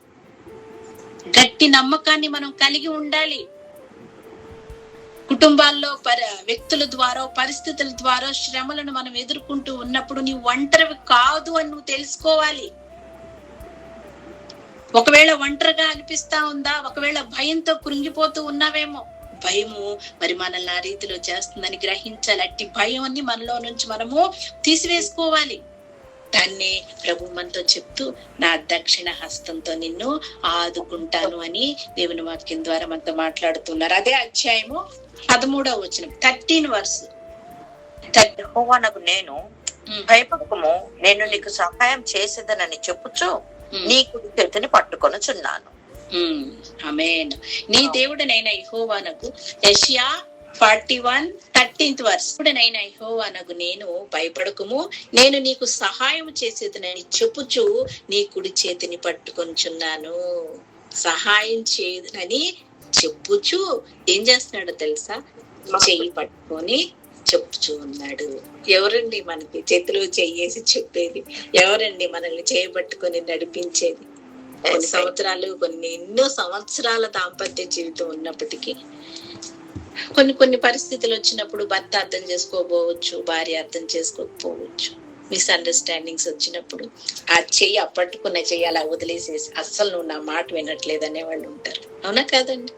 గట్టి నమ్మకాన్ని మనం కలిగి ఉండాలి. కుటుంబాల్లో వ్యక్తుల ద్వారా, పరిస్థితుల ద్వారా శ్రమలను మనం ఎదుర్కొంటూ ఉన్నప్పుడు నీ ఒంటరివి కాదు అని నువ్వు తెలుసుకోవాలి. ఒకవేళ ఒంటరిగా అనిపిస్తా ఉందా, ఒకవేళ భయంతో కృంగిపోతూ ఉన్నావేమో, భయము మరి మనల్ని ఆ రీతిలో చేస్తుందని గ్రహించాలి. అట్టి భయం అన్ని మనలో నుంచి మనము తీసివేసుకోవాలి. దాన్నే ప్రభు మనతో చెప్తూ, నా దక్షిణ హస్తంతో నిన్ను ఆదుకుంటాను అని దేవుని వాక్యం ద్వారా మనతో మాట్లాడుతున్నారు. అదే అధ్యాయము 13వ వచనం, 13 వర్స్. యెహోవానగు నేను భయపడకము, నేను నీకు సహాయం చేసేదనని చెప్పుచు నీ కుడి చేతిని పట్టుకొనుచున్నాను. ఆమేన్. నీ దేవుడనైన యెహోవానగు, యెషయా 41:13 వర్స్. దేవుడనైన యెహోవానగు నేను భయపడకము, నేను నీకు సహాయం చేసేదనని చెప్పుచు నీ కుడి చేతిని పట్టుకొనుచున్నాను. సహాయం చేయదని చెప్పుచు ఏం చేస్తున్నాడో తెలుసా? చెయ్యి పట్టుకొని చెప్పుచూ ఉన్నాడు. ఎవరండి మనకి చేతిలో చెయ్యేసి చెప్పేది? ఎవరండి మనల్ని చేయబట్టుకొని నడిపించేది? కొన్ని సంవత్సరాలు, ఎన్నో సంవత్సరాల దాంపత్య జీవితం ఉన్నప్పటికీ కొన్ని పరిస్థితులు వచ్చినప్పుడు భర్త అర్థం చేసుకోకపోవచ్చు, భార్య అర్థం చేసుకోకపోవచ్చు. మిస్అండర్స్టాండింగ్స్ వచ్చినప్పుడు ఆ చెయ్యి, పట్టుకున్న చెయ్యి అలా వదిలేసేసి, అస్సలు నువ్వు నా మాట వినట్లేదు అనేవాళ్ళు ఉంటారు. అవునా కాదండి?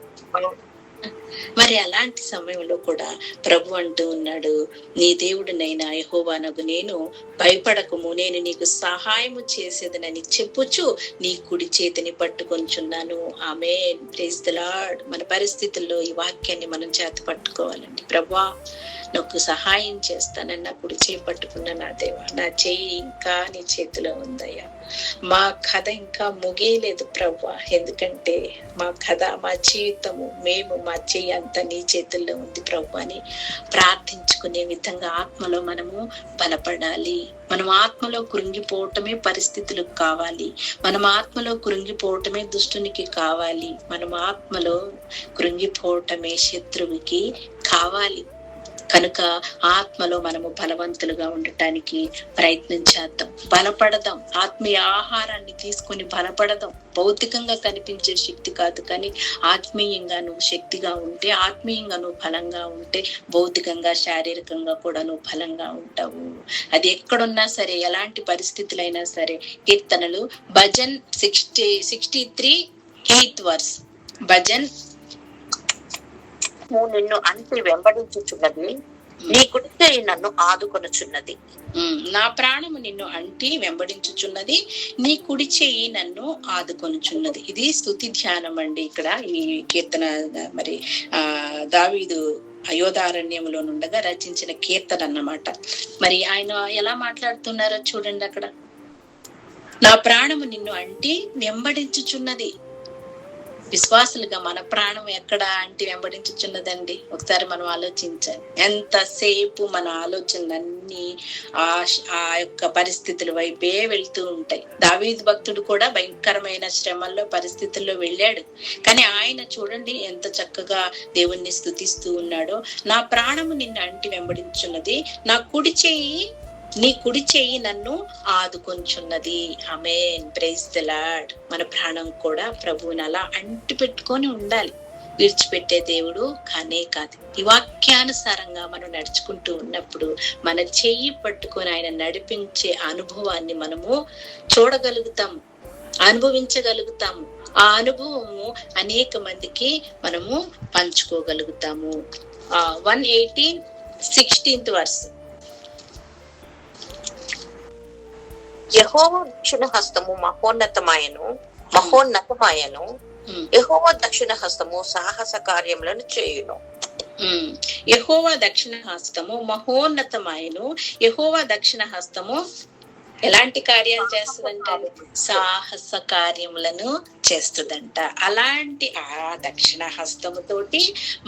మరి అలాంటి సమయంలో కూడా ప్రభు అంటూ ఉన్నాడు, నీ దేవుడినైనా యెహోవానగు నేను భయపడకము, నేను నీకు సహాయము చేసేదనని చెప్పుచు నీ కుడి చేతిని పట్టుకొంచున్నాను. ఆమేన్. Praise the Lord. మన పరిస్థితుల్లో ఈ వాక్యాన్ని మనం చేత పట్టుకోవాలండి. ప్రభువా, నాకు సహాయం చేస్తానని నా కుడి చేయి పట్టుకున్న నా దేవా, నా చెయ్యి ఇంకా నీ చేతిలో ఉందయ్యా. మా కథ ఇంకా ముగియలేదు ప్రభువా, ఎందుకంటే మా కథ, మా జీవితము, మేము, మా చెయ్యి అంతా నీ చేతుల్లో ఉంది ప్రభు అని ప్రార్థించుకునే విధంగా ఆత్మలో మనము బలపడాలి. మనం ఆత్మలో కృంగిపోవటమే పరిస్థితులకు కావాలి. మనం ఆత్మలో కృంగిపోవటమే దుష్టునికి కావాలి. మనం ఆత్మలో కృంగిపోవటమే శత్రువుకి కావాలి. కనుక ఆత్మలో మనము బలవంతులుగా ఉండటానికి ప్రయత్నం చేద్దాం, బలపడదాం. ఆత్మీయ ఆహారాన్ని తీసుకొని బలపడదాం. భౌతికంగా కనిపించే శక్తి కాదు, కానీ ఆత్మీయంగా నువ్వు శక్తిగా ఉంటే, ఆత్మీయంగా నువ్వు బలంగా ఉంటే, భౌతికంగా, శారీరకంగా కూడా నువ్వు బలంగా ఉంటావు. అది ఎక్కడున్నా సరే, ఎలాంటి పరిస్థితులైనా సరే. కీర్తనలు భజన్ 63:8 వర్స్. భజన్, నిన్ను అంటి వెంబడించుచున్నది, నీ కుడి చేయి నన్ను ఆదుకొనుచున్నది. నా ప్రాణము నిన్ను అంటి వెంబడించుచున్నది, నీ కుడి చేయి నన్ను ఆదుకొనుచున్నది. ఇది స్తుతి ధ్యానం అండి. ఇక్కడ ఈ కీర్తన మరి దావీదు అయోధారణ్యములో నుండగా రచించిన కీర్తన అన్నమాట. మరి ఆయన ఎలా మాట్లాడుతున్నారో చూడండి అక్కడ. నా ప్రాణము నిన్ను అంటి వెంబడించుచున్నది. విశ్వాసులుగా మన ప్రాణం ఎక్కడ అంటి వెంబడించుచున్నదండి? ఒకసారి మనం ఆలోచించాలి. ఎంతసేపు మన ఆలోచనలన్నీ ఆ యొక్క పరిస్థితుల వైపే వెళ్తూ ఉంటాయి. దావీదు భక్తుడు కూడా భయంకరమైన శ్రమల్లో, పరిస్థితుల్లో వెళ్ళాడు. కానీ ఆయన చూడండి ఎంత చక్కగా దేవుణ్ణి స్తుతిస్తూ ఉన్నాడో. నా ప్రాణము నిన్ను అంటి వెంబడించున్నది, నా కుడి చేయి, నీ కుడి చేయి నన్ను ఆదుకొంచున్నది. ఆమేన్. Praise the Lord. మన ప్రాణం కూడా ప్రభువుని అలా అంటి పెట్టుకొని ఉండాలి. విడిచిపెట్టే దేవుడు కానే కాదు. ఈ వాక్యానుసారంగా మనం నడుచుకుంటూ ఉన్నప్పుడు మన చెయ్యి పట్టుకొని ఆయన నడిపించే అనుభవాన్ని మనము చూడగలుగుతాము, అనుభవించగలుగుతాము. ఆ అనుభవము అనేక మందికి మనము పంచుకోగలుగుతాము. 118:16 వర్స్. యెహోవా దక్షిణ హస్తము మహోన్నతమాయను, యెహోవా దక్షిణ హస్తము సాహస కార్యములను చేయును. యెహోవా దక్షిణ హస్తము మహోన్నతమాయను, యెహోవా దక్షిణ హస్తము ఎలాంటి కార్యాలు చేస్తుందంట? సాహస కార్యములను చేస్తుందంట. అలాంటి ఆ దక్షిణ హస్తముతోటి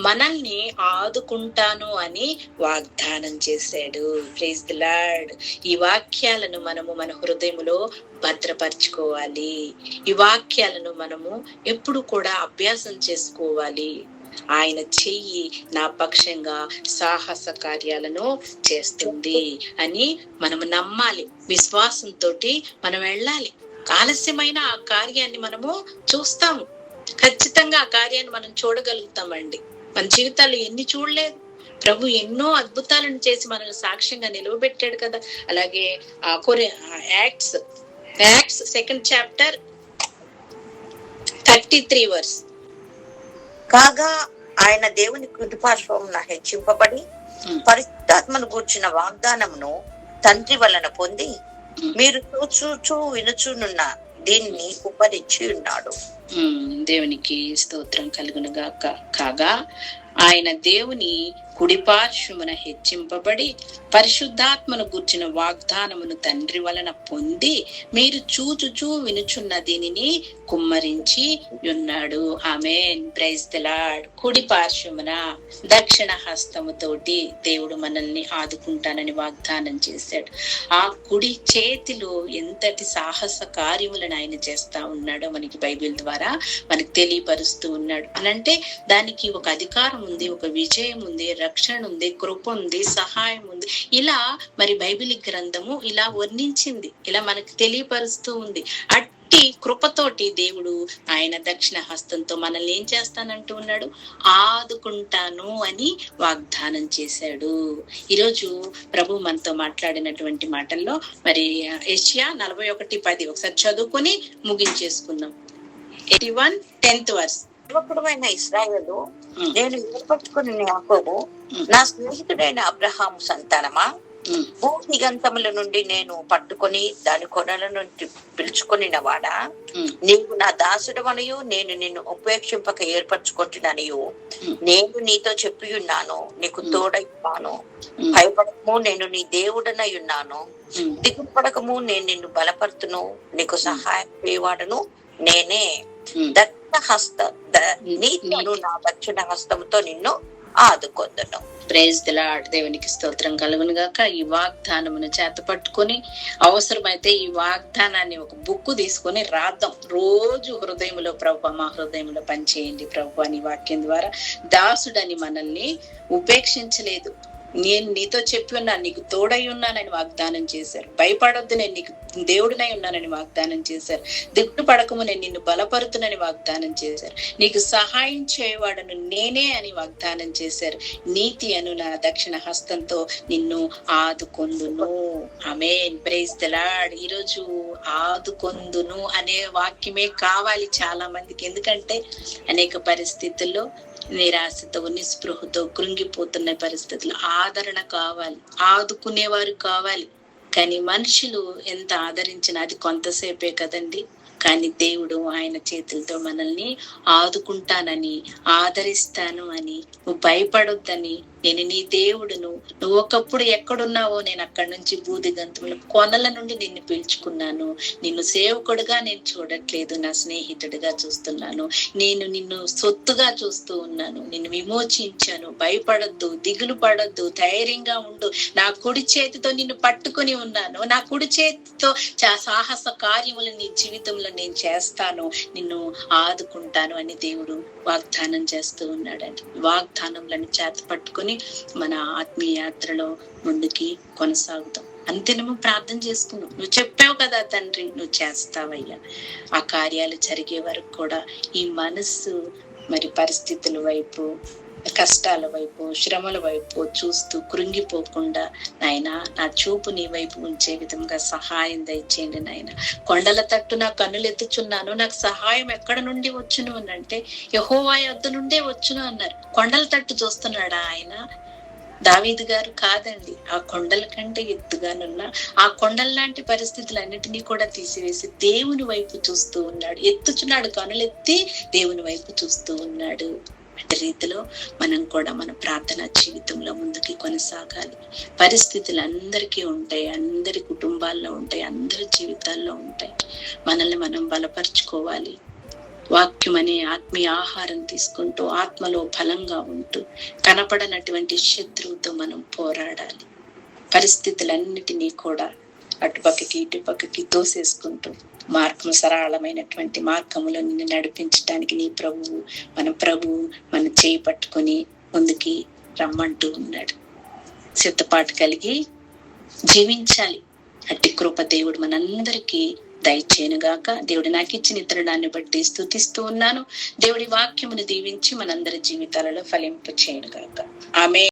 మనల్ని ఆదుకుంటాను అని వాగ్దానం చేశాడు. Praise the lord. ఈ వాక్యాలను మనము మన హృదయములో భద్రపరచుకోవాలి. ఈ వాక్యాలను మనము ఎప్పుడు కూడా అభ్యాసం చేసుకోవాలి. ఆయన చెయ్యి నా పక్షంగా సాహస కార్యాలను చేస్తుంది అని మనము నమ్మాలి. విశ్వాసంతో మనం వెళ్ళాలి. ఆలస్యమైన ఆ కార్యాన్ని మనము చూస్తాము. ఖచ్చితంగా ఆ కార్యాన్ని మనం చూడగలుగుతామండి. మన జీవితాలు ఎన్ని చూడలేదు. ప్రభు ఎన్నో అద్భుతాలను చేసి మనల్ని సాక్ష్యంగా నిలవబెట్టాడు కదా. అలాగే యాక్ట్స్ 2nd chapter 33 verse. కాగా ఆయన దేవుని కుడిపార్శ్వమున హెచ్చింపబడి పరిశుద్ధాత్మను గూర్చిన వాగ్దానమును తండ్రి వలన పొంది మీరు చూచూ వినుచునున్న దీన్ని ఉపరించి ఉన్నాడు. దేవునికి స్తోత్రం కలుగును గాక. కాగా ఆయన దేవుని కుడిపార్శ్వమున హెచ్చింపబడి పరిశుద్ధాత్మను గూర్చిన వాగ్దానమును తండ్రి వలన పొంది మీరు చూచుచూ వినుచున్న దీనిని కుమ్మరించి ఉన్నాడు. ఆమేన్. Praise the Lord. కుడి పార్శ్వమున దక్షిణ హస్తముతోటి దేవుడు మనల్ని ఆదుకుంటానని వాగ్దానం చేశాడు. ఆ కుడి చేతిలో ఎంతటి సాహస కార్యములను ఆయన చేస్తా ఉన్నాడో మనకి బైబిల్ ద్వారా మనకి తెలియపరుస్తూ ఉన్నాడు. అనంటే దానికి ఒక అధికారం ఉంది, ఒక విజయం ఉంది, రక్షణ ఉంది, కృప ఉంది, సహాయం ఉంది. ఇలా మరి బైబిల్ గ్రంథము ఇలా వర్ణించింది, ఇలా మనకు తెలియపరుస్తూ ఉంది. అట్టి కృపతోటి దేవుడు ఆయన దక్షిణ హస్తంతో మనల్ని ఏం చేస్తానంటూ ఉన్నాడు? ఆదుకుంటాను అని వాగ్దానం చేశాడు. ఈరోజు ప్రభు మనతో మాట్లాడినటువంటి మాటల్లో మరి యెషయా 41:10 ఒకసారి చదువుకొని ముగించేసుకుందాం. 81 10th verse. యువకుడైన ఇశ్రాయేలు, నేను ఏర్పరచుకుని యాకోబు, నా స్నేహితుడైన అబ్రహాము సంతానమా, భూదిగంతముల నుండి నేను పట్టుకొని దాని కొనల నుండి పిలుచుకొనిన వాడా, నీవు నా దాసుడవనియు నేను నిన్ను ఉపేక్షింపక ఏర్పరచుకుంటున్నానియు నేను నీతో చెప్పి ఉన్నాను, నీకు తోడైన్నాను. భయపడకము, నేను నీ దేవుడనై ఉన్నాను. దిగులు పడకము, నేను నిన్ను బలపరుతును. నీకు సహాయం చేయవాడను నేనే. నా దక్షిణ హస్తముతో నిన్ను ఆదుకొందును. Praise the lord. దేవునికి స్తోత్రం కలుగును గాక. ఈ వాగ్దానమును చేత పట్టుకొని అవసరమైతే ఈ వాగ్దానాన్ని ఒక బుక్ తీసుకొని రాద్దాం. రోజు హృదయంలో ప్రభు మా హృదయంలో పనిచేయండి ప్రభు అని వాక్యం ద్వారా. దాసుడని మనల్ని ఉపేక్షించలేదు. నేను నీతో చెప్పి ఉన్నాను, నీకు తోడై ఉన్నానని వాగ్దానం చేశారు. భయపడొద్దు, నేను నీకు దేవుడినై ఉన్నానని వాగ్దానం చేశారు. దిగులు పడకము, నేను నిన్ను బలపరుతునని వాగ్దానం చేశారు. నీకు సహాయం చేయవాడను నేనే అని వాగ్దానం చేశారు. నీతి అను నా దక్షిణ హస్తంతో నిన్ను ఆదుకొందును. ఆమేన్. Praise the Lord. ఈరోజు ఆదుకొందును అనే వాక్యమే కావాలి చాలా మందికి. ఎందుకంటే అనేక పరిస్థితుల్లో నిరాశతో నిస్పృహతో కృంగిపోతున్న పరిస్థితులు ఆదరణ కావాలి, ఆదుకునేవారు కావాలి. కానీ మనుషులు ఎంత ఆదరించినా అది కొంతసేపే కదండి. కానీ దేవుడు ఆయన చేతులతో మనల్ని ఆదుకుంటానని, ఆదరిస్తాను అని, నువ్వు భయపడొద్దని, నేను నీ దేవుడును, నువ్వు ఒకప్పుడు ఎక్కడున్నావో నేను అక్కడి నుంచి బూదిగంతముల కొనల నుండి నిన్ను పిలుచుకున్నాను. నిన్ను సేవకుడుగా నేను చూడట్లేదు, నా స్నేహితుడిగా చూస్తున్నాను. నేను నిన్ను సొత్తుగా చూస్తూ ఉన్నాను. నిన్ను విమోచించాను. భయపడొద్దు, దిగులు పడొద్దు, ధైర్యంగా ఉండు. నా కుడి చేతితో నిన్ను పట్టుకుని ఉన్నాను. నా కుడి చేతితో సాహస కార్యములు నీ జీవితంలో నేను చేస్తాను, నిన్ను ఆదుకుంటాను అని దేవుడు వాగ్దానం చేస్తూ ఉన్నాడండి. వాగ్దానంలను చేత పట్టుకొని మన ఆత్మీయ యాత్రలో ముందుకి కొనసాగుతాం. అంతినము ప్రార్థన చేసుకున్నాం. నువ్వు చెప్పావు కదా తండ్రి, నువ్వు చేస్తావయ్యా. ఆ కార్యాలు జరిగే వరకు కూడా ఈ మనస్సు మరి పరిస్థితుల వైపు, కష్టాల వైపు, శ్రమల వైపు చూస్తూ కృంగిపోకుండా నాయన నా చూపు నీ వైపు ఉంచే విధంగా సహాయం దయచేయండి నాయన. కొండల తట్టు నా కన్నులు ఎత్తుచున్నాను, నాకు సహాయం ఎక్కడ నుండి వచ్చును అని అంటే యెహోవా యొద్ద నుండే వచ్చును అన్నారు. కొండల తట్టు చూస్తున్నాడా ఆయన? దావీదు గారు కాదండి. ఆ కొండల కంటే ఎత్తుగానున్న ఆ కొండల లాంటి పరిస్థితులన్నిటినీ కూడా తీసివేసి దేవుని వైపు చూస్తూ ఉన్నాడు. ఎత్తుచున్నాడు, కనులెత్తి దేవుని వైపు చూస్తూ ఉన్నాడు. అట్టి రీతిలో మనం కూడా మన ప్రార్థనా జీవితంలో ముందుకి కొనసాగాలి. పరిస్థితులు అందరికీ ఉంటాయి, అందరి కుటుంబాల్లో ఉంటాయి, అందరి జీవితాల్లో ఉంటాయి. మనల్ని మనం బలపరుచుకోవాలి. వాక్యం అనే ఆత్మీయ ఆహారం తీసుకుంటూ ఆత్మలో బలంగా ఉంటూ కనపడనటువంటి శత్రువుతో మనం పోరాడాలి. పరిస్థితులన్నిటినీ కూడా అటుపక్కకి ఇటుపక్కకి తోసేసుకుంటూ సరళమైనటువంటి మార్గములో నిన్ను నడిపించడానికి నీ ప్రభువు మన చేయి పట్టుకొని ముందుకి రమ్మంటూ ఉన్నాడు. సిద్ధపాటు కలిగి జీవించాలి. అట్టి కృప దేవుడు మనందరికీ దయచేయనుగాక. దేవుడు నాకు ఇచ్చిన ఇతరుడాన్ని బట్టి స్తుతిస్తూ ఉన్నాను. దేవుడి వాక్యమును దీవించి మనందరి జీవితాలలో ఫలింప చేయనుగాక. ఆమేన్.